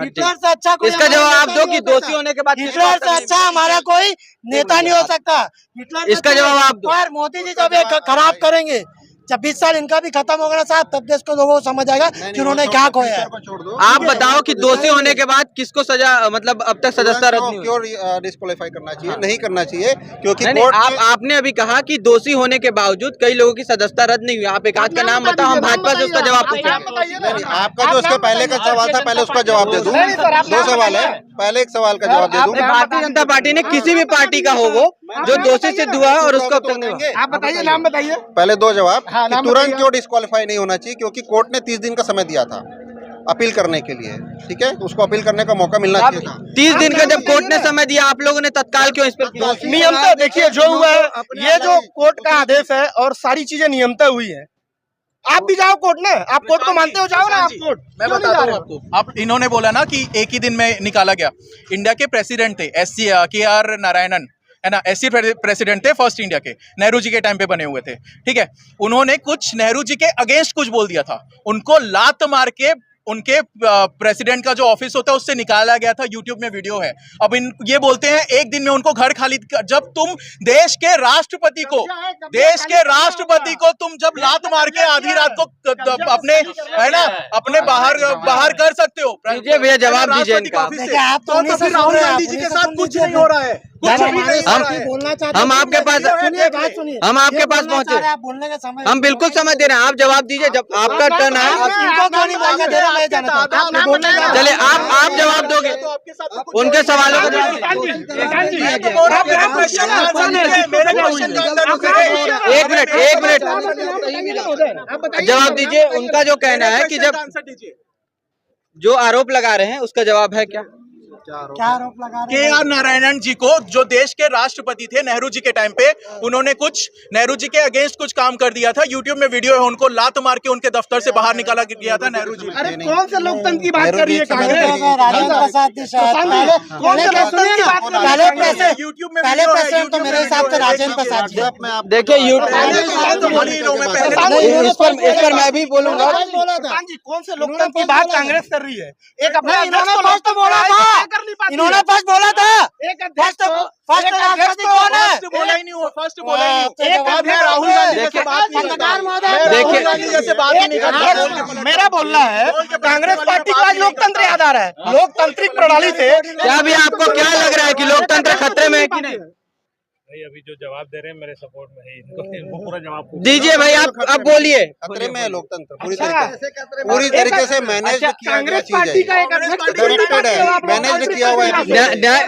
Speaker 1: हिटलर से अच्छा कोई,
Speaker 8: इसका जवाब आप दो कि दोषी होने के बाद
Speaker 1: हिटलर से अच्छा हमारा कोई नेता नहीं हो सकता। हिटलर,
Speaker 8: इसका जवाब आप दो।
Speaker 1: और मोदी जी जब ये खराब करेंगे, जब 20 साल इनका भी खत्म होगा ना साहब, तब देश को लोगों को समझ आएगा कि उन्होंने क्या खोया है।
Speaker 8: आप बताओ कि दोषी होने के बाद किसको सजा, मतलब अब तक सदस्यता रद्द नहीं हुई?
Speaker 10: क्यों डिस्क्वालीफाई करना चाहिए? नहीं करना चाहिए, क्योंकि
Speaker 8: आपने अभी कहा कि दोषी होने के बावजूद कई लोगों की सदस्यता रद्द नहीं हुई। आप एक आध का नाम बताओ, हम भाजपा से उसका जवाब पूछें।
Speaker 10: आपका जो उसके पहले का सवाल था, पहले उसका जवाब दे दूं। 2 सवाल है, पहले एक सवाल का जवाब दे दूं।
Speaker 8: भारतीय जनता पार्टी ने किसी भी पार्टी का हो वो जो दोषी सिद्ध हुआ और उसको अब तक नहीं हुआ।
Speaker 4: आप बताइए, नाम बताइए।
Speaker 10: पहले 2 जवाब। तुरंत क्यों डिस्क्वालीफाई नहीं होना चाहिए? क्योंकि कोर्ट ने 30 दिन का समय दिया था अपील करने के लिए, ठीक है, उसको अपील करने का मौका मिलना चाहिए था।
Speaker 8: 30 दिन का जब कोर्ट ने समय दिया, आप लोगों ने तत्काल क्यों इस पर
Speaker 4: नियमता? देखिए जो हुआ है, ये जो कोर्ट का आदेश है और सारी चीजें नियमता हुई है। आप भी जाओ कोर्ट में, आप कोर्ट को मानते हो, जाओ ना आप कोर्ट।
Speaker 2: मैं बताता हूँ आपको। आप इन्होंने बोला ना कि एक ही दिन में निकाला गया। इंडिया के प्रेसिडेंट थे KR नारायणन, है ना, ऐसे प्रेसिडेंट थे फर्स्ट इंडिया के, नेहरू जी के टाइम पे बने हुए थे, ठीक है। उन्होंने कुछ नेहरू जी के अगेंस्ट कुछ बोल दिया था, उनको लात मार के उनके प्रेसिडेंट का जो ऑफिस होता है उससे निकाला गया था। यूट्यूब में वीडियो है। अब ये बोलते हैं 1 दिन में उनको घर खाली। जब तुम देश के राष्ट्रपति को तुम जब लात मार के आधी रात को अपने, है ना, अपने बाहर कर सकते हो।
Speaker 8: भैया जवाब दीजिए इनका।
Speaker 2: तो फिर राहुल गांधी जी के साथ कुछ नहीं हो रहा है।
Speaker 8: हम आपके पास पहुंचे,
Speaker 1: बोलने का समय,
Speaker 8: हम बिल्कुल समझ दे रहे हैं। आप जवाब दीजिए, जब आपका टर्न है। चलिए आप जवाब दोगे उनके सवालों का जवाब। एक मिनट जवाब दीजिए। उनका जो कहना है कि जब जो आरोप लगा रहे हैं उसका जवाब है क्या?
Speaker 1: क्या आरोप लगा रहे
Speaker 2: के आर नारायणन जी को, जो देश के राष्ट्रपति थे नेहरू जी के टाइम पे, उन्होंने कुछ नेहरू जी के अगेंस्ट कुछ काम कर दिया था। यूट्यूब में वीडियो है, उनको लात मार के उनके दफ्तर से बाहर निकाला गया था नेहरू जी।
Speaker 4: अरे कौन से लोकतंत्र की बात कर रही है कांग्रेस?
Speaker 1: राजेंद्र प्रसाद जी शायद पहले प्रेसिडेंट तो मेरे हिसाब से राजेंद्र प्रसाद जी।
Speaker 8: देखिए इस पर मैं भी बोलूंगा।
Speaker 4: कौन से लोकतंत्र की बात कांग्रेस कर रही है? एक अपना
Speaker 1: इन्होंने फर्स्ट बोला था, इन्होंने फर्स्ट बोला था। फर्स्ट राष्ट्रपति कौन है?
Speaker 2: बोला ही नहीं हुआ, फर्स्ट बोला ही नहीं हुआ।
Speaker 4: राहुल गांधी से बात मेरा बोलना है, कांग्रेस पार्टी को आज लोकतंत्र याद आ रहा है। लोकतांत्रिक प्रणाली से
Speaker 8: क्या भी आपको क्या लग रहा है कि लोकतंत्र खतरे में है कि नहीं?
Speaker 11: भाई अभी जो जवाब दे रहे हैं मेरे सपोर्ट में है, इनको पूरा जवाब
Speaker 8: दीजिए भाई, आप बोलिए।
Speaker 10: खतरे में है लोकतंत्र पूरी तरीके से मैनेज किया गया चीज है, डायरेक्टेड है, मैनेज किया हुआ है।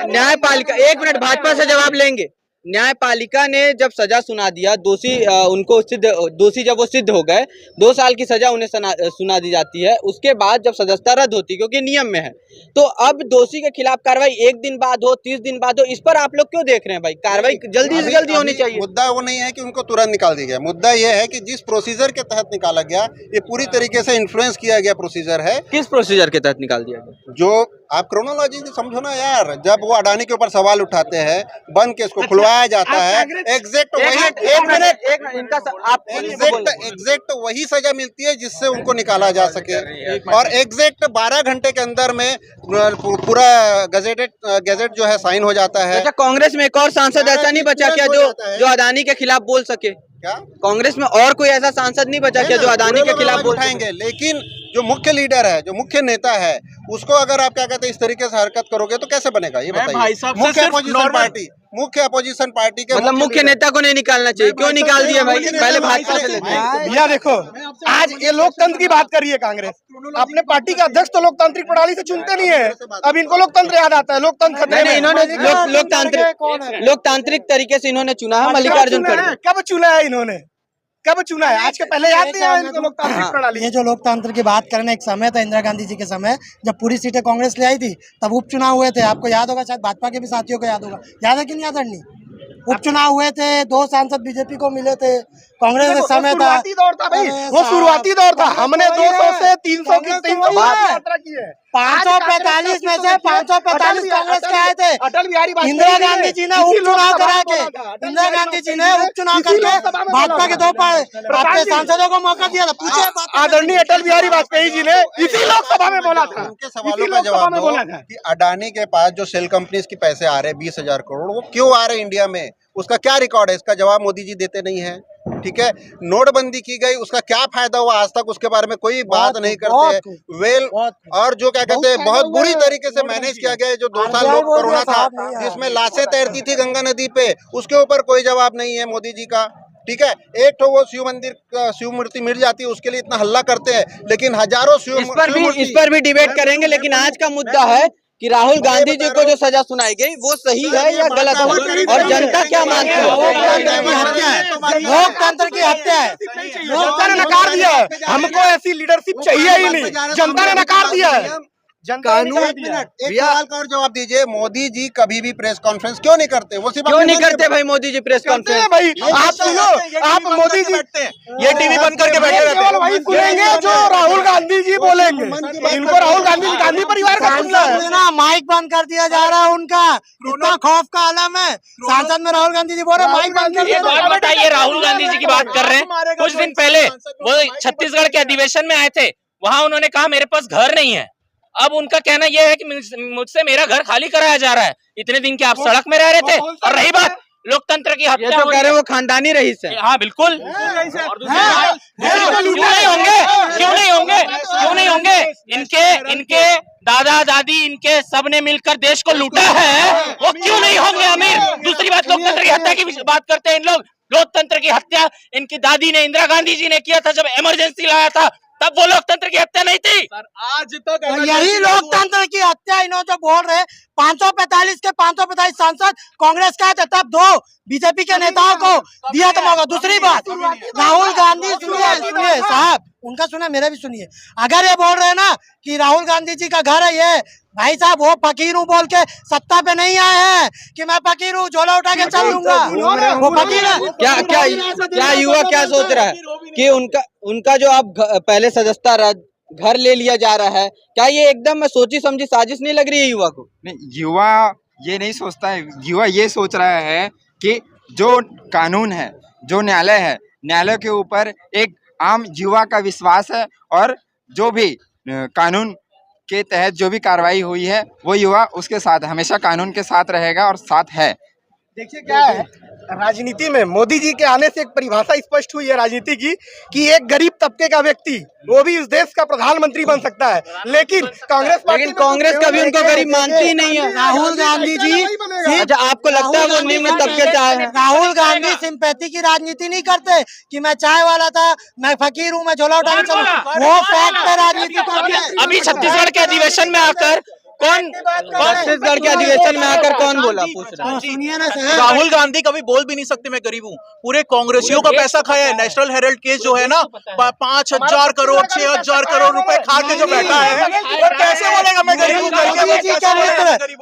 Speaker 8: न्यायपालिका, एक मिनट, भाजपा से जवाब लेंगे। न्यायपालिका ने जब सजा सुना दिया, दोषी जब वो सिद्ध हो गए, 2 साल की सजा उन्हें सुना दी जाती है। उसके बाद जब सदस्यता रद्द होती है, क्योंकि नियम में है, तो अब दोषी के खिलाफ कार्रवाई 1 दिन बाद हो, 30 दिन बाद हो, इस पर आप लोग क्यों देख रहे हैं भाई? कार्रवाई जल्दी से जल्दी होनी चाहिए।
Speaker 10: मुद्दा वो नहीं है कि उनको तुरंत निकाल दिया गया, मुद्दा ये है कि जिस प्रोसीजर के तहत निकाला गया, ये पूरी तरीके से इन्फ्लुएंस किया गया प्रोसीजर है।
Speaker 8: किस प्रोसीजर के तहत निकाल दिया गया?
Speaker 10: जो आप क्रोनोलॉजी समझो ना यार, जब वो अडानी के ऊपर सवाल उठाते हैं, बन के इसको खुलवाया जाता है, एग्जैक्ट वही सजा मिलती है जिससे उनको निकाला जा सके, और एग्जैक्ट 12 घंटे के अंदर में पूरा गजेट जो है साइन हो जाता है।
Speaker 8: अच्छा, कांग्रेस में एक और सांसद ऐसा नहीं बचा क्या जो अडानी के खिलाफ बोल सके?
Speaker 10: क्या
Speaker 8: कांग्रेस में और कोई ऐसा सांसद नहीं बचा क्या जो अडानी के खिलाफ
Speaker 10: उठाएंगे? लेकिन जो मुख्य लीडर है, जो मुख्य नेता है, उसको अगर आप क्या कहते हैं इस तरीके से हरकत करोगे तो कैसे बनेगा ये बताइए। मुख्य अपोजिशन पार्टी के
Speaker 8: मतलब मुख्य नेता को नहीं निकालना चाहिए, क्यों निकाल दिया भाई? पहले भाजपा से लेते हैं।
Speaker 4: भैया देखो, आज ये लोकतंत्र की बात कर रही है कांग्रेस, अपने पार्टी का अध्यक्ष तो लोकतांत्रिक प्रणाली से चुनते नहीं है, अब इनको लोकतंत्र याद आता है। लोकतंत्र खतरे में,
Speaker 8: इन्होंने लोकतांत्रिक तरीके से इन्होंने चुना है मल्लिकार्जुन खड़गे।
Speaker 4: कब चुना है इन्होंने? कब चुना है? आज के पहले याद नहीं है इनको लोकतांत्रिक प्रणाली।
Speaker 1: ये जो लोकतंत्र की बात करने, एक समय था इंदिरा गांधी जी के समय, जब पूरी सीटें कांग्रेस ले आई थी, तब उपचुनाव हुए थे। आपको याद होगा, शायद भाजपा के भी साथियों को याद होगा। याद है कि नहीं याद है? उपचुनाव हुए थे, 2 सांसद बीजेपी को मिले थे। कांग्रेस के समय था,
Speaker 4: दौर था भाई, वो शुरुआती दौर था। हमने 200 से 300 की यात्रा की है।
Speaker 1: 545 में से 545 कांग्रेस के आए थे।
Speaker 4: अटल बिहारी वाजपेयी
Speaker 1: इंदिरा गांधी जी ने उपचुनाव करा के, इंदिरा गांधी जी ने उपचुनाव करके भाजपा के 2 आपके सांसदों को मौका दिया था। पूछे
Speaker 4: आदरणीय अटल बिहारी वाजपेयी जी ने इसी लोकसभा में बोला था,
Speaker 10: उनके सवालों का जवाब दो कि अडानी के पास जो शेल कंपनीज के पैसे आ रहे हैं 20,000 करोड़, वो क्यों आ रहे हैं इंडिया में? उसका क्या रिकॉर्ड है? इसका जवाब मोदी जी देते नहीं है। ठीक है, नोटबंदी की गई, उसका क्या फायदा हुआ? आज तक उसके बारे में कोई बात नहीं करते। और जो क्या कहते हैं, बहुत बुरी तरीके से मैनेज किया गया है। जो 2 साल लोग कोरोना था, जिसमें लाशें तैरती थी गंगा नदी पे, उसके ऊपर कोई जवाब नहीं है मोदी जी का। ठीक है, एक तो वो शिव मूर्ति मिल जाती है, उसके लिए इतना हल्ला करते हैं, लेकिन हजारों
Speaker 8: इस पर भी डिबेट करेंगे। लेकिन आज का मुद्दा है कि राहुल गांधी जी को जो सजा सुनाई गई वो सही है या गलत है, और जनता क्या मानती है?
Speaker 1: लोकतंत्र की हत्या है।
Speaker 4: जनता ने नकार दिया है, हमको ऐसी लीडरशिप चाहिए ही नहीं, जनता ने नकार दिया है।
Speaker 10: कानून एक सवाल का और जवाब दीजिए, मोदी जी कभी भी प्रेस कॉन्फ्रेंस क्यों नहीं करते? वो सिर्फ
Speaker 8: क्यों नहीं करते भाई मोदी जी प्रेस कॉन्फ्रेंस?
Speaker 4: भाई आप सुनो, आप मोदी जी
Speaker 2: ये टीवी बंद करके बैठे रहते हैं।
Speaker 4: वही सुनेंगे जो राहुल गांधी जी बोलेंगे। इनको राहुल गांधी परिवार का सुनना है
Speaker 1: ना, माइक बंद कर दिया जा रहा है उनका। इतना खौफ का आलम है। सांसद में राहुल गांधी जी बोल रहे माइक बंद कर दिया।
Speaker 3: एक बात बताइए, राहुल गांधी जी की बात कर रहे हैं, कुछ दिन पहले वो छत्तीसगढ़ के अधिवेशन में आए थे, वहां उन्होंने कहा मेरे पास घर नहीं है। अब उनका कहना यह है कि मुझसे मेरा घर खाली कराया जा रहा है। इतने दिन के आप सड़क में रह रहे थे। और रही बात लोकतंत्र की हत्या,
Speaker 8: तो कह रहे वो खानदानी रईस है।
Speaker 3: हाँ बिल्कुल, क्यों नहीं होंगे? इनके दादा दादी, इनके सबने मिलकर देश को लूटा है, वो क्यों नहीं होंगे अमीर? दूसरी बात, लोकतंत्र की हत्या की बात करते हैं इन लोग। लोकतंत्र की हत्या इनकी दादी ने, इंदिरा गांधी जी ने किया था जब इमरजेंसी लाया था, तब वो लोकतंत्र की हत्या नहीं थी।
Speaker 2: आज तक
Speaker 1: और यही लोकतंत्र की हत्या इन्होंने जो बोल रहे 545 के 545 सांसद कांग्रेस का है, तब 2 बीजेपी के नेताओं को दिया तो होगा। दूसरी बात, राहुल गांधी सुनिए साहब, उनका सुना मेरा भी सुनिए। अगर ये बोल रहे हैं ना कि राहुल गांधी जी का घर है ये, भाई साहब वो फकीर हूँ बोल के सत्ता पे नहीं आए हैं कि मैं फकीर हूँ झोला उठा के चल दूंगा, वो फकीर है।
Speaker 8: क्या युवा क्या सोच रहा है कि उनका जो अब पहले सदस्यता घर ले लिया जा रहा है, क्या ये एकदम सोची समझी साजिश नहीं लग रही है युवा को?
Speaker 6: नहीं, युवा ये नहीं सोचता है। युवा ये सोच रहा है कि जो कानून है, जो न्यायालय है, न्यायालय के ऊपर एक आम युवा का विश्वास है और जो भी कानून के तहत जो भी कार्रवाई हुई है वो युवा उसके साथ हमेशा कानून के साथ रहेगा और साथ है।
Speaker 4: देखिए क्या है, राजनीति में मोदी जी के आने से एक परिभाषा स्पष्ट हुई है राजनीति की कि एक गरीब तबके का व्यक्ति वो भी इस देश का प्रधानमंत्री बन सकता है, लेकिन कांग्रेस
Speaker 8: कभी उनको गरीब मानती ही नहीं है।
Speaker 1: राहुल गांधी जी,
Speaker 8: अच्छा आपको लगता है वो निम्न तबके से आए हैं?
Speaker 1: राहुल गांधी सिंपैथी की राजनीति नहीं करते कि मैं चाय वाला था, मैं फकीर हूँ, मैं झोला उठा के चलूं। वो फैक्ट पे राजनीति करते हैं।
Speaker 3: अभी छत्तीसगढ़ के अधिवेशन में आकर
Speaker 8: छत्तीसगढ़ के अधिवेशन में आकर कौन बोला? पूछ रहा
Speaker 1: सुनिए ना साहब,
Speaker 2: राहुल गांधी कभी बोल भी नहीं सकते मैं गरीब हूँ। पूरे कांग्रेसियों का पैसा खाया है। नेशनल हेराल्ड केस जो है ना 5,000 करोड़ 6,000 करोड़ रुपए खा के जो बैठा है, वो कैसे बोलेगा मैं गरीब हूँ?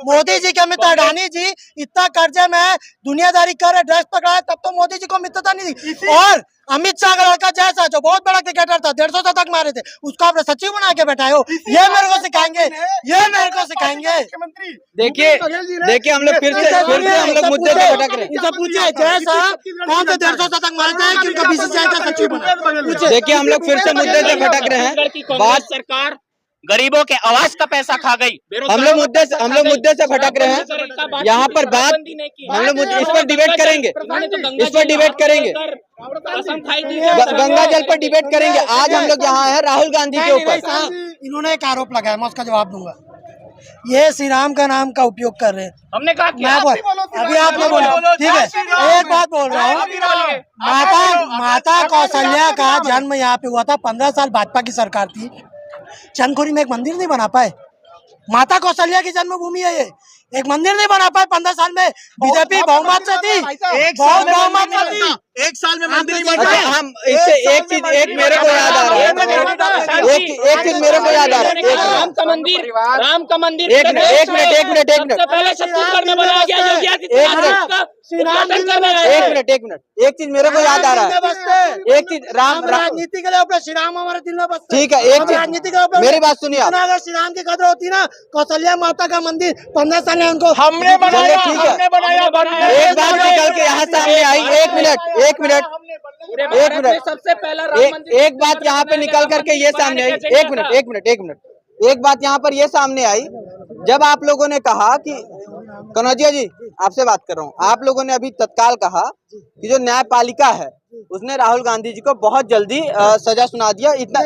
Speaker 1: मोदी जी के मित्र अडानी जी इतना कर्जे में दुनियादारी कर रहे, ड्रग्स पकड़ा है, तब तो मोदी जी को मित्रता नहीं दी। और अमित शाह का लड़का जैसा जो बहुत बड़ा क्रिकेटर था, 150 शतक मारे थे, उसको आपने सचिव बना के बैठाए हो। ये मेरे को सिखाएंगे, ये मेरे को सिखाएंगे।
Speaker 8: देखिए हम लोग फिर से हम लोग मुद्दे से भटक रहे हैं।
Speaker 1: पूछिए जैसा कौन से 150 शतक मारे थे कि उनका बीसीसीआई का सचिव बना।
Speaker 8: देखिए हम लोग फिर से मुद्दे से भटक रहे हैं। बात
Speaker 3: सरकार गरीबों के आवाज का पैसा खा गई।
Speaker 8: हम लोग मुद्दे से भटक रहे हैं। यहाँ पर बात हम लोग इस पर डिबेट करेंगे, गंगा जल पर डिबेट करेंगे। आज हम लोग यहाँ है राहुल गांधी के ऊपर।
Speaker 1: इन्होंने एक आरोप लगाया, मैं उसका जवाब दूंगा। ये श्री राम का नाम का उपयोग कर रहे हैं।
Speaker 3: हमने कहा कि
Speaker 1: अभी आपने बोला, ठीक है, एक बात बोल रहा हूँ। माता कौशल्या का जन्म यहाँ पे हुआ था। 15 साल भाजपा की सरकार थी, चंदखुरी में एक मंदिर नहीं बना पाए। माता कौशल्या की जन्मभूमि है ये, एक मंदिर नहीं बना पाए 15 साल में। बीजेपी बहुमत से थी,
Speaker 2: एक साल में मंदिर नहीं बना।
Speaker 8: हम इससे एक मेरे को याद आ रहा है, एक चीज मेरे को याद आ रहा है।
Speaker 3: राम का मंदिर
Speaker 8: एक मिनट
Speaker 3: पहले छत्तीसगढ़ में बनाया गया योगी आदित्यनाथ।
Speaker 8: एक चीज मेरे को याद आ रहा है। एक चीज राम
Speaker 1: राजनीति के लिए अपने श्री राम हमारे दिल में बसते।
Speaker 8: ठीक है, एक
Speaker 1: राजनीति के ऊपर
Speaker 8: मेरी बात सुनिए आप।
Speaker 1: अगर श्री राम की कदर होती ना, कौशल्या माता का मंदिर 15 साल में उनको
Speaker 2: हमने बनाया,
Speaker 8: ठीक है।
Speaker 2: हमने बनाया।
Speaker 8: एक बात निकल के यहाँ सामने आई। एक मिनट
Speaker 3: सबसे पहला
Speaker 8: एक बात यहाँ पे निकल करके ये सामने आई। एक बात यहाँ पर ये सामने आई जब आप लोगों ने कहा कि कनौजिया जी आपसे बात कर रहा हूँ, आप लोगों ने अभी तत्काल कहा कि जो न्यायपालिका है उसने राहुल गांधी जी को बहुत जल्दी सजा सुना दिया। इतना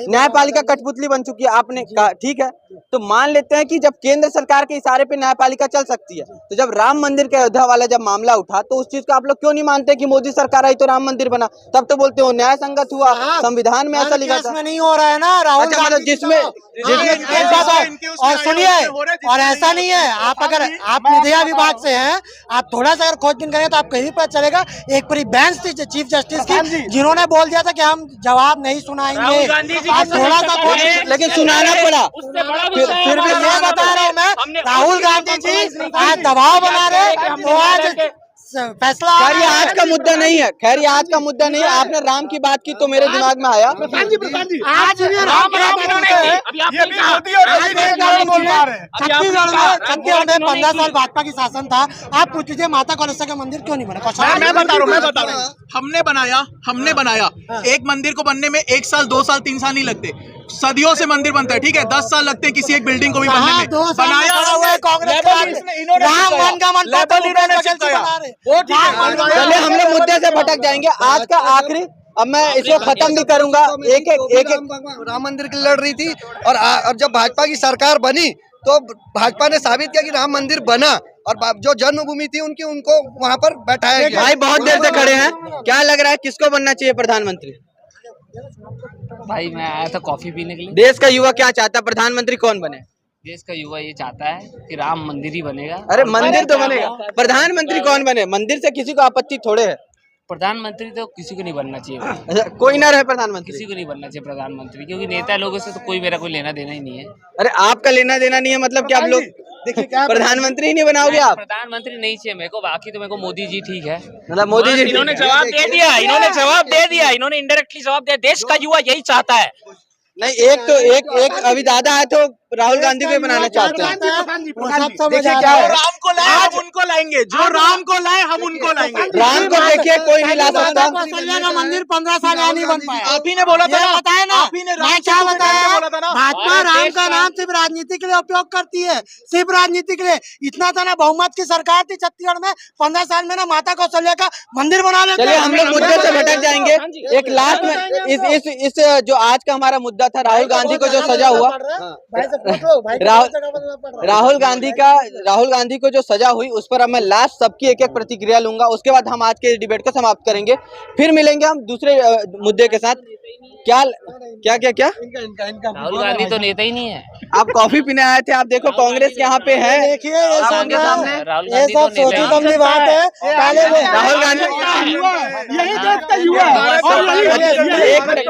Speaker 8: न्यायपालिका कठपुतली बन चुकी है, आपने कहा ठीक है। तो मान लेते हैं कि जब केंद्र सरकार के इशारे पे न्यायपालिका चल सकती है, तो जब राम मंदिर के अयोध्या वाला जब मामला उठा तो उस चीज को आप लोग क्यों नहीं मानते कि मोदी सरकार आई तो राम मंदिर बना? तब तो बोलते हो न्याय संगत हुआ, संविधान में ऐसा लिखा था।
Speaker 1: नहीं हो रहा है ना राहुल गांधी
Speaker 8: जिसमें
Speaker 1: और सुनिए, और ऐसा नहीं है, आप अगर आप मीडिया विभाग से हैं, आप थोड़ा सा अगर खोजबीन करें तो आपको यही पता चलेगा। एक पूरी बेंच थी चीफ जस्टिस की, जिन्होंने बोल दिया था कि हम जवाब नहीं सुनाएंगे। आप थोड़ा सा
Speaker 8: लेकिन सुनाना पड़ा।
Speaker 1: फिर भी ये बता रहा हूँ मैं, राहुल गांधी जी आज दबाव बना रहे तो आज फैसला।
Speaker 8: खैर ये आज का मुद्दा नहीं है, आपने राम की बात की तो मेरे दिमाग में आया।
Speaker 1: आज छत्तीसगढ़ में 15 साल भाजपा की शासन था। आप पूछ लीजिए माता कौशल्या का मंदिर क्यों नहीं बना?
Speaker 2: मैं बता रहा हूँ। हमने बनाया। एक मंदिर को बनने में 1 साल 2 साल 3 साल नहीं लगते, सदियों से मंदिर बनता है। ठीक है, 10 साल लगते हैं किसी एक बिल्डिंग को भी बनने में। बनाया हुआ है कांग्रेस
Speaker 8: चलिए हम लोग मुद्दे से भटक जाएंगे। आज का आखिरी, अब मैं इसको खत्म भी करूंगा। एक
Speaker 4: राम मंदिर के लिए लड़ रही थी और जब भाजपा की सरकार बनी तो भाजपा ने साबित किया कि राम मंदिर बना और जो जन्मभूमि थी उनको वहाँ पर बैठाया गया।
Speaker 8: भाई बहुत देर से खड़े हैं, क्या लग रहा है किसको बनना चाहिए प्रधानमंत्री?
Speaker 5: भाई मैं आया था कॉफी पीने के लिए।
Speaker 8: देश का युवा क्या चाहता है, प्रधानमंत्री कौन बने?
Speaker 5: देश का युवा ये चाहता है कि राम मंदिर ही बनेगा।
Speaker 8: अरे मंदिर तो बनेगा, प्रधानमंत्री कौन बने? मंदिर से किसी को आपत्ति थोड़े है।
Speaker 5: प्रधानमंत्री तो किसी को नहीं बनना चाहिए भाई।
Speaker 8: अच्छा, कोई ना रहे प्रधानमंत्री?
Speaker 5: किसी को नहीं बनना चाहिए प्रधानमंत्री, क्योंकि नेता लोगों से तो कोई मेरा कोई लेना देना ही नहीं है।
Speaker 8: अरे आपका लेना देना नहीं है मतलब कि आप लोग प्रधानमंत्री ही नहीं बनाओगे आप?
Speaker 5: प्रधानमंत्री नहीं चाहिए मेरे को, बाकी तो मेरे को मोदी जी ठीक है।
Speaker 8: मतलब मोदी जी
Speaker 3: इन्होंने जवाब दे दिया, इन्होंने इनडायरेक्टली जवाब दिया। देश का युवा यही चाहता है।
Speaker 8: नहीं, एक अभी दादा है तो राहुल गांधी को बनाना चाहते हैं।
Speaker 2: देखिए क्या है, राम को लाए हम उनको लाएंगे, जो राम को लाए हम उनको लाएंगे।
Speaker 8: राम को देखिए कोई नहीं ला सकता।
Speaker 1: कौशल्या का मंदिर 15 साल यहाँ नहीं बन पाया।
Speaker 2: आप ही ने बोला था ना,
Speaker 1: बताया ना,
Speaker 2: आप ही ने
Speaker 1: मैं क्या बताया?
Speaker 2: बोला था ना,
Speaker 1: भाजपा राम का नाम सिर्फ राजनीति के लिए उपयोग करती है, सिर्फ राजनीति के लिए। इतना था ना, बहुमत की सरकार थी छत्तीसगढ़ में, 15 साल में ना माता कौशल्या का मंदिर बना लेते।
Speaker 8: चलिए हम लोग मुद्दे से भटक जाएंगे। एक लास्ट में इस जो आज का हमारा मुद्दा था, राहुल गांधी को जो सजा हुआ, राहुल गांधी को जो सजा हुई उस पर अब मैं लास्ट सबकी एक एक प्रतिक्रिया लूंगा। उसके बाद हम आज के डिबेट को समाप्त करेंगे, फिर मिलेंगे हम दूसरे मुद्दे के साथ। क्या
Speaker 5: राहुल गांधी तो नेता ही नहीं है।
Speaker 8: आप कॉफी पीने आए थे, आप देखो कांग्रेस यहाँ पे है।
Speaker 1: देखिए ये सब
Speaker 5: राहुल गांधी तो
Speaker 1: सोची समझी बात है। पहले वो
Speaker 8: राहुल गांधी
Speaker 1: यही देश का युवा है।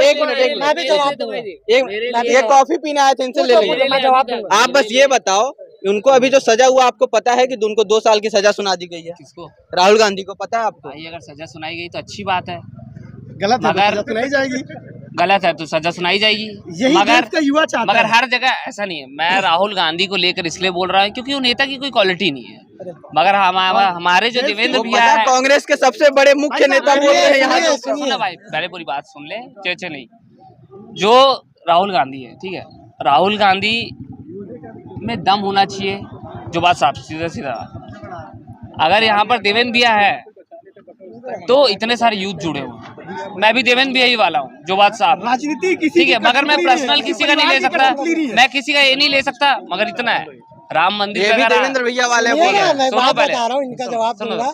Speaker 8: एक मिनट
Speaker 1: मैं भी जवाब दूंगा।
Speaker 8: ये कॉफी पीने आए थे, इनसे ले लेंगे।
Speaker 1: मैं जवाब दूंगा।
Speaker 8: आप बस ये बताओ, उनको अभी जो सजा हुआ आपको पता है कि उनको 2 साल की सजा सुना दी गई है?
Speaker 5: किसको?
Speaker 8: राहुल गांधी को पता है आपको?
Speaker 5: भाई अगर सजा सुनाई गई तो अच्छी बात है,
Speaker 4: गलत है,
Speaker 5: मगर
Speaker 4: सजा सुनाई जाएगी।
Speaker 5: गलत है तो सजा सुनाई जाएगी।
Speaker 4: यही देश का युवा चाहता
Speaker 5: मगर
Speaker 4: है।
Speaker 5: हर जगह ऐसा नहीं है। मैं राहुल गांधी को लेकर इसलिए बोल रहा हूँ क्योंकि वो नेता की कोई क्वालिटी नहीं है। मगर हमारे जो देवेंद्र भैया है,
Speaker 8: कांग्रेस के सबसे बड़े मुख्य नेता बोल रहे हैं यहाँ।
Speaker 5: सुनो भाई, पहले पूरी बात सुन ले। चेचे नहीं, जो राहुल गांधी है, ठीक है, राहुल गांधी में दम होना चाहिए, जो बात साफ सीधा। अगर यहाँ पर देवेंद्र भैया है तो इतने सारे यूथ जुड़े हुए। मैं भी देवेंद्र भैया ही वाला हूँ, जो बात साफ।
Speaker 4: राजनीति किसी
Speaker 5: ठीक है, मगर मैं पर्सनल किसी का नहीं ले सकता, मैं किसी का ये नहीं ले सकता। मगर इतना है, राम मंदिर
Speaker 8: ये भी देवेंद्र भैया वाले
Speaker 1: मैं
Speaker 5: सुनो
Speaker 1: बात
Speaker 5: पहले,
Speaker 1: बता रहा हूँ, इनका जवाब दूंगा।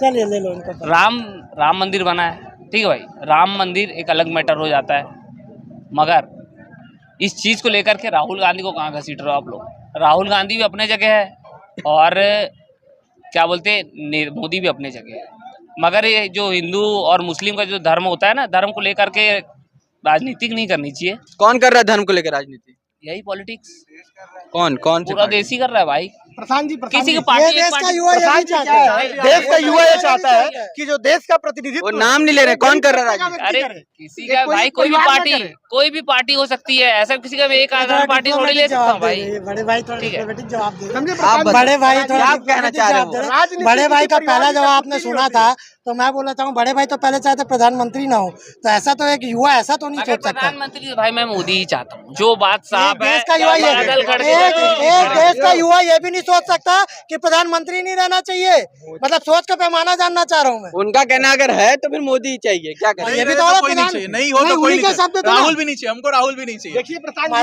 Speaker 1: चलिए ले लो इनको।
Speaker 5: राम मंदिर बना है, ठीक है भाई, राम मंदिर एक अलग मैटर हो जाता है। मगर इस चीज को लेकर के राहुल गांधी को कहाँ घसीट रहे हो आप लोग? राहुल गांधी भी अपने जगह है और क्या बोलते हैं, मोदी भी अपने जगह है। मगर ये जो हिंदू और मुस्लिम का जो धर्म होता है ना, धर्म को लेकर के राजनीतिक नहीं करनी चाहिए।
Speaker 8: कौन कर रहा है धर्म को लेकर राजनीति?
Speaker 5: यही पॉलिटिक्स
Speaker 8: कौन
Speaker 5: पूरा देश ही कर रहा है भाई।
Speaker 4: प्रधान जी,
Speaker 5: किसी की पार्टी
Speaker 1: देश का युवा यही चाहता है।
Speaker 4: देश का युवा ये चाहता है कि जो देश का प्रतिनिधित्व,
Speaker 8: वो नाम नहीं ले रहे, कौन कर रहा है राजनीति?
Speaker 5: अरे किसी का भाई, कोई भी पार्टी हो सकती है। ऐसा किसी का एक आधार पार्टी थोड़ी ले सकता हूँ भाई।
Speaker 1: बड़े भाई थोड़ा
Speaker 5: ठीक है।
Speaker 1: डिप्लोमेटिक जवाब दे।
Speaker 8: आप
Speaker 1: बड़े भाई थोड़ा
Speaker 8: आप कहना चाह रहे हो?
Speaker 1: डिप्लोमेटिक बड़े भाई का पहला जवाब आपने सुना था, तो मैं बोला चाहूँ बड़े भाई तो पहले चाहते प्रधानमंत्री ना हो, तो ऐसा तो एक युवा ऐसा तो नहीं सोच सकता।
Speaker 5: प्रधानमंत्री भाई मैं मोदी ही चाहता हूँ, जो बात साफ है।
Speaker 1: देश का युवा ये एक देश का युवा ये भी नहीं सोच सकता कि प्रधानमंत्री नहीं रहना चाहिए। मतलब सोच का पैमाना जानना चाह रहा हूँ मैं।
Speaker 8: उनका कहना अगर है तो फिर मोदी ही चाहिए, क्या करें?
Speaker 1: ये भी तो
Speaker 2: कोई नहीं चाहिए, नहीं हो तो कोई नहीं चाहिए। राहुल भी नहीं चाहिए हमको, राहुल भी नहीं चाहिए।
Speaker 4: देखिए प्रधान जी,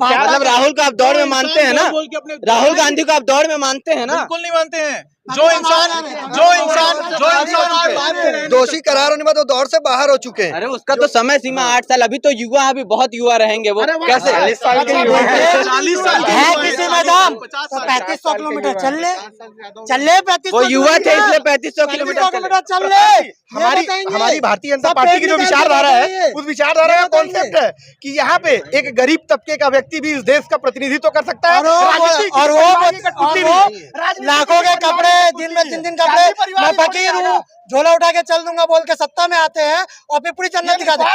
Speaker 8: मतलब राहुल को आप दौड़ में मानते हैं ना? राहुल गांधी को आप दौड़ में मानते हैं ना?
Speaker 2: बिल्कुल नहीं मानते हैं। जो इंसान
Speaker 1: दोषी करार होने बाद वो दौड़ से बाहर हो चुके हैं।
Speaker 8: अरे उसका तो समय सीमा 8 साल, अभी तो युवा, अभी बहुत युवा रहेंगे वो। कैसे 40 साल के युवा
Speaker 1: है किसी मैदान तो 3500 किलोमीटर चल ले 3500।
Speaker 8: वो युवा थे इसलिए 3500 किलोमीटर
Speaker 1: चल ले।
Speaker 4: हमारी भारतीय जनता पार्टी की जो विचारधारा है, उस विचारधारा का कॉन्सेप्ट है कि यहाँ पे एक गरीब तबके का व्यक्ति भी इस देश का प्रतिनिधित्व कर सकता है।
Speaker 1: और वो लाखों के कपड़े, दिन में 3 कपड़े, मैं फकीर हूँ, झोला उठा के चल दूंगा बोल के सत्ता में आते हैं और पिपड़ी चलने दिखाते हैं।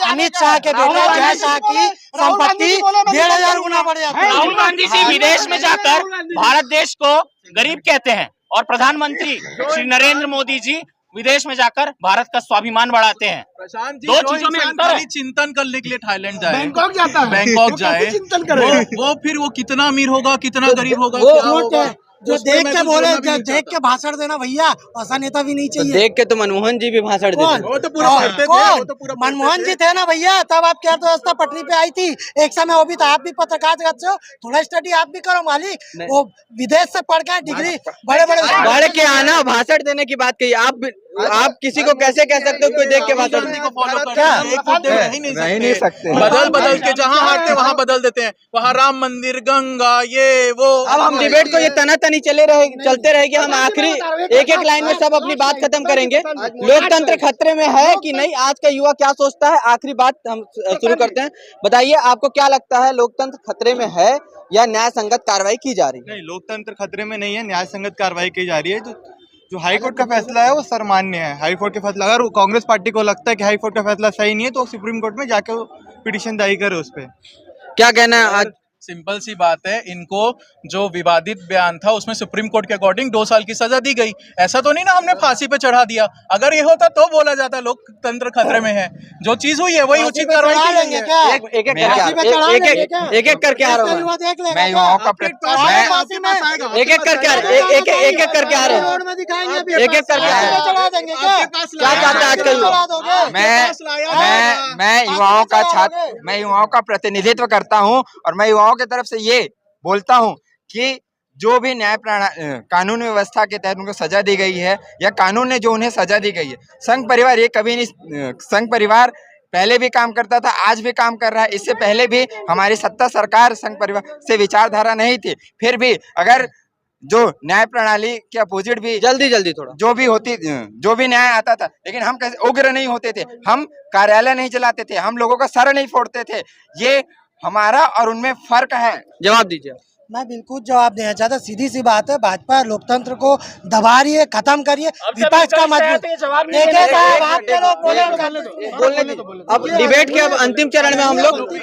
Speaker 1: अमित शाह के बेटा जय शाह की संपत्ति 1500 गुना बढ़ जाती है।
Speaker 3: राहुल गांधी जी विदेश में जाकर भारत देश को गरीब कहते हैं और प्रधानमंत्री श्री नरेंद्र मोदी जी विदेश में जाकर भारत का स्वाभिमान बढ़ाते हैं।
Speaker 2: प्रशांत जी,
Speaker 3: दो चीजों में अंतर है।
Speaker 2: चिंतन करने के लिए थाईलैंड जाए,
Speaker 4: बैंकॉक जाता है,
Speaker 2: बैंकॉक जाए,
Speaker 4: चिंतन करे।
Speaker 2: वो फिर वो कितना अमीर होगा, कितना गरीब होगा,
Speaker 1: वो
Speaker 2: क्या होगा,
Speaker 1: जो देख के बोले, देख के भाषण देना भैया, ऐसा नेता भी नहीं चाहिए।
Speaker 8: देख के तो मनमोहन जी भी भाषण देते।
Speaker 2: वो तो पूरा करते थे, वो तो पूरा
Speaker 1: मनमोहन जी थे ना भैया, तब आपकी अर्थव्यवस्था पटरी पे आई थी एक समय। वो भी था, आप भी पत्रकार जगत से हो, थोड़ा स्टडी आप भी करो मालिक। वो विदेश से पढ़ के डिग्री बड़े
Speaker 8: बढ़ के आना, भाषण देने की बात कही आप। आप किसी को कैसे कह सकते हो कोई देख के बात
Speaker 6: रह नहीं सकते।
Speaker 2: बदल के जहाँ हारते वहाँ बदल देते हैं, वहाँ राम मंदिर, गंगा, ये वो।
Speaker 8: अब हम डिबेट को ये तनातनी चलते रहेगी, हम आखिरी एक एक लाइन में सब अपनी बात खत्म करेंगे। लोकतंत्र खतरे में है कि नहीं, आज का युवा क्या सोचता है, आखिरी बात हम शुरू करते हैं। बताइए आपको क्या लगता है, लोकतंत्र खतरे में है या न्याय संगत कार्रवाई की जा रही है?
Speaker 12: नहीं, लोकतंत्र खतरे में नहीं है, न्याय संगत कार्रवाई की जा रही है। जो हाईकोर्ट का फैसला है वो सर्वमान्य है। हाईकोर्ट के फैसला, अगर कांग्रेस पार्टी को लगता है कि हाईकोर्ट का फैसला सही नहीं है तो सुप्रीम कोर्ट में जाके पिटीशन दायर करे उस पर।
Speaker 8: क्या कहना है आज?
Speaker 2: सिंपल सी बात है, इनको जो विवादित बयान था उसमें सुप्रीम कोर्ट के अकॉर्डिंग 2 साल की सजा दी गई। ऐसा तो नहीं ना हमने फांसी पे चढ़ा दिया। अगर ये होता तो बोला जाता लोकतंत्र खतरे में है। जो चीज हुई है वही उचित कार्रवाई की जाएगी।
Speaker 8: एक एक करके आ रहा हूँ
Speaker 6: मैं युवाओं का
Speaker 8: एक एक करके आ रहे हैं, एक एक करके आ रहे हैं, एक एक करके आ रहे हैं। क्या चाहते हैं आज का युवा?
Speaker 6: मैं युवाओं का प्रतिनिधित्व करता हूं और मैं युवाओं की तरफ से ये बोलता हूं कि जो भी कानून व्यवस्था के तहत उनको सजा दी गई है या कानून ने जो उन्हें सजा दी गई है, संघ परिवार ये कभी नहीं, संघ परिवार पहले भी काम करता था, आज भी काम कर रहा है। इससे पहले भी हमारी सत्ता सरकार संघ परिवार से विचारधारा नहीं थी, फिर भी अगर जो न्याय प्रणाली के अपोजिट भी
Speaker 8: जल्दी थोड़ा
Speaker 6: जो भी न्याय आता था, लेकिन हम कैसे उग्र नहीं होते थे, हम कार्यालय नहीं चलाते थे, हम लोगों का सर नहीं फोड़ते थे। ये हमारा और उनमें फर्क है।
Speaker 8: जवाब दीजिए।
Speaker 1: मैं बिल्कुल जवाब देना चाहता, सीधी सी बात है, भाजपा लोकतंत्र को दबा रही है, खत्म करिए, विपक्ष का मजबूत।
Speaker 8: अब डिबेट के अब अंतिम चरण में हम लोग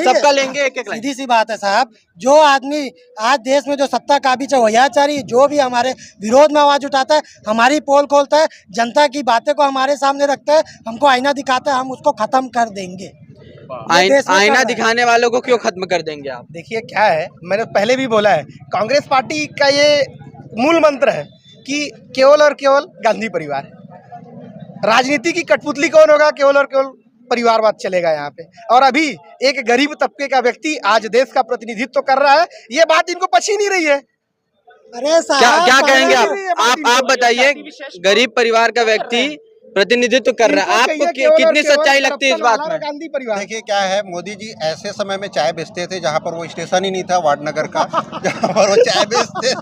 Speaker 8: सबका लेंगे एक एक।
Speaker 1: सीधी सी बात है साहब, जो आदमी आज देश में जो सत्ता काबिज है वहीचारी, जो भी हमारे विरोध में आवाज उठाता है, हमारी पोल खोलता है, जनता की बातें को हमारे सामने रखता है, हमको आईना दिखाता है, हम उसको खत्म कर देंगे।
Speaker 8: आईना दिखाने वालों को क्यों खत्म कर देंगे आप?
Speaker 4: देखिए क्या है, मैंने पहले भी बोला है, कांग्रेस पार्टी का ये मूल मंत्र है कि केवल और केवल गांधी परिवार। राजनीति की कठपुतली कौन होगा? केवल और केवल परिवारवाद चलेगा यहाँ पे। और अभी एक गरीब तबके का व्यक्ति आज देश का प्रतिनिधित्व कर रहा है, ये बात इनको पची नहीं रही है।
Speaker 1: अरे
Speaker 8: क्या कहेंगे आप बताइए, गरीब परिवार का व्यक्ति प्रतिनिधित्व कर रहा है, आपको कितनी सच्चाई लगती है इस बात में?
Speaker 10: गांधी परिवार देखिए क्या है, मोदी जी ऐसे समय में चाय बेचते थे जहाँ पर वो स्टेशन ही नहीं था वाडनगर का, जहाँ पर वो चाय बेचते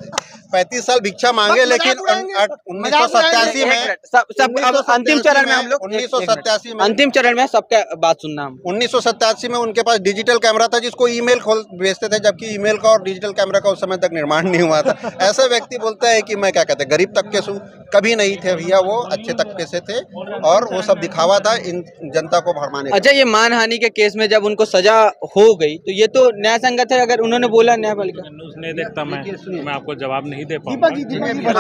Speaker 10: 35 साल भिक्षा मांगे, लेकिन 1987 में
Speaker 8: सब अंतिम चरण में हम लोग
Speaker 10: 1987 में
Speaker 8: अंतिम चरण में सबका बात सुनना हम
Speaker 10: 1987 में उनके पास डिजिटल कैमरा था जिसको ईमेल खोल भेजते थे, जबकि ईमेल का और डिजिटल कैमरा का उस समय तक निर्माण नहीं हुआ था। ऐसा व्यक्ति बोलता है कि मैं क्या कहते हैं गरीब तबके से, कभी नहीं थे भैया, वो अच्छे तबके से थे और वो सब दिखावा था इन जनता को भरमाने।
Speaker 8: अच्छा, ये मानहानि के केस में जब उनको सजा हो गई तो ये तो न्याय संगत है, अगर उन्होंने बोला न्यायपालिका
Speaker 11: नहीं देखता मैं आपको जवाब नहीं दे पाऊंगा।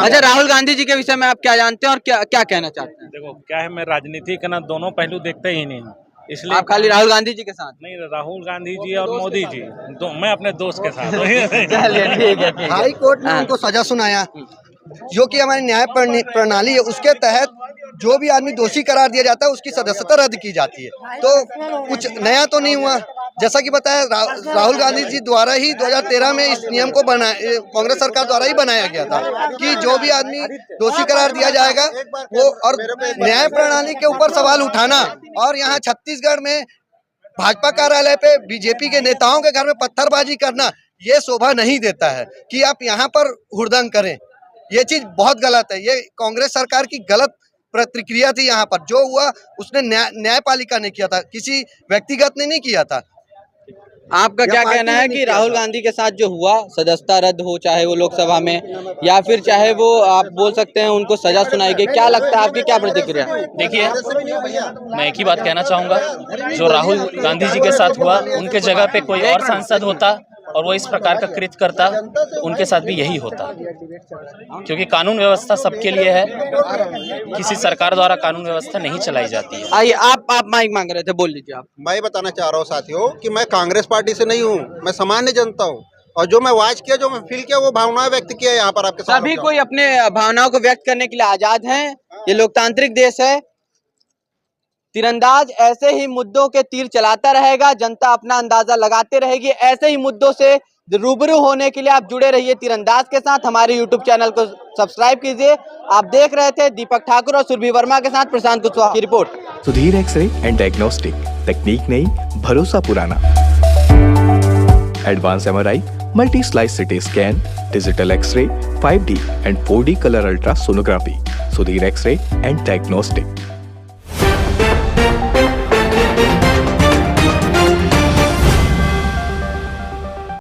Speaker 8: अच्छा, राहुल गांधी जी के विषय में आप क्या जानते हैं और क्या कहना चाहते हैं?
Speaker 11: देखो क्या है, मैं राजनीति का ना दोनों पहलू देखते ही नहीं हूँ, इसलिए
Speaker 8: आप खाली राहुल गांधी जी के साथ
Speaker 11: नहीं, राहुल गांधी जी और मोदी जी मैं अपने दोस्त के साथ।
Speaker 13: हाई कोर्ट ने उनको सजा सुनाया, जो कि हमारी न्याय प्रणाली है, उसके तहत जो भी आदमी दोषी करार दिया जाता है उसकी सदस्यता रद्द की जाती है। तो कुछ नया तो नहीं हुआ, जैसा कि बताया राहुल गांधी जी द्वारा ही 2013 में इस नियम को कांग्रेस सरकार द्वारा ही बनाया गया था कि जो भी आदमी दोषी करार दिया जाएगा वो, और न्याय प्रणाली के ऊपर सवाल उठाना और यहाँ छत्तीसगढ़ में भाजपा कार्यालय पे बीजेपी के नेताओं के घर में पत्थरबाजी करना, ये शोभा नहीं देता है कि आप यहाँ पर हुड़दंग करें। ये चीज बहुत गलत है, ये कांग्रेस सरकार की गलत प्रतिक्रिया थी। यहाँ पर जो हुआ उसने न्यायपालिका ने किया था, किसी व्यक्तिगत ने नहीं किया था।
Speaker 8: आपका क्या कहना है कि राहुल गांधी के साथ जो हुआ, सदस्यता रद्द हो, चाहे वो लोकसभा में या फिर चाहे वो आप बोल सकते हैं उनको सजा सुनाई गई, क्या लगता है, आपकी क्या प्रतिक्रिया?
Speaker 3: देखिए, मैं एक ही बात कहना चाहूँगा, जो राहुल गांधी जी के साथ हुआ, उनके जगह पे कोई और सांसद होता और वो इस प्रकार का कृत्य करता, उनके साथ भी यही होता, क्योंकि कानून व्यवस्था सबके लिए है, किसी सरकार द्वारा कानून व्यवस्था नहीं चलाई जाती है।
Speaker 8: आइए, आप माइक मांग रहे थे, बोल लीजिए आप।
Speaker 10: मैं बताना चाह रहा हूँ साथियों कि मैं कांग्रेस पार्टी से नहीं हूँ, मैं सामान्य जनता हूँ, और जो मैं वाच किया, जो मैं फील किया, वो भावनाएं व्यक्त किया यहाँ पर आपके सामने।
Speaker 8: सभी कोई अपने भावनाओं को व्यक्त करने के लिए आजाद हैं, ये लोकतांत्रिक देश है। तीरंदाज ऐसे ही मुद्दों के तीर चलाता रहेगा, जनता अपना अंदाजा लगाते रहेगी, ऐसे ही मुद्दों से रूबरू होने के लिए आप जुड़े रहिए तीरंदाज के साथ, हमारे यूट्यूब चैनल को सब्सक्राइब कीजिए। आप देख रहे थे दीपक ठाकुर और सुरभि वर्मा के साथ प्रशांत कुशवाहा की रिपोर्ट।
Speaker 7: सुधीर एक्सरे एंड डायग्नोस्टिक, तकनीक नई, भरोसा पुराना। Advance MRI, multi slice CT scan, digital x ray, 5D and 4D colour ultra sonography. Sudhir x ray and diagnostic.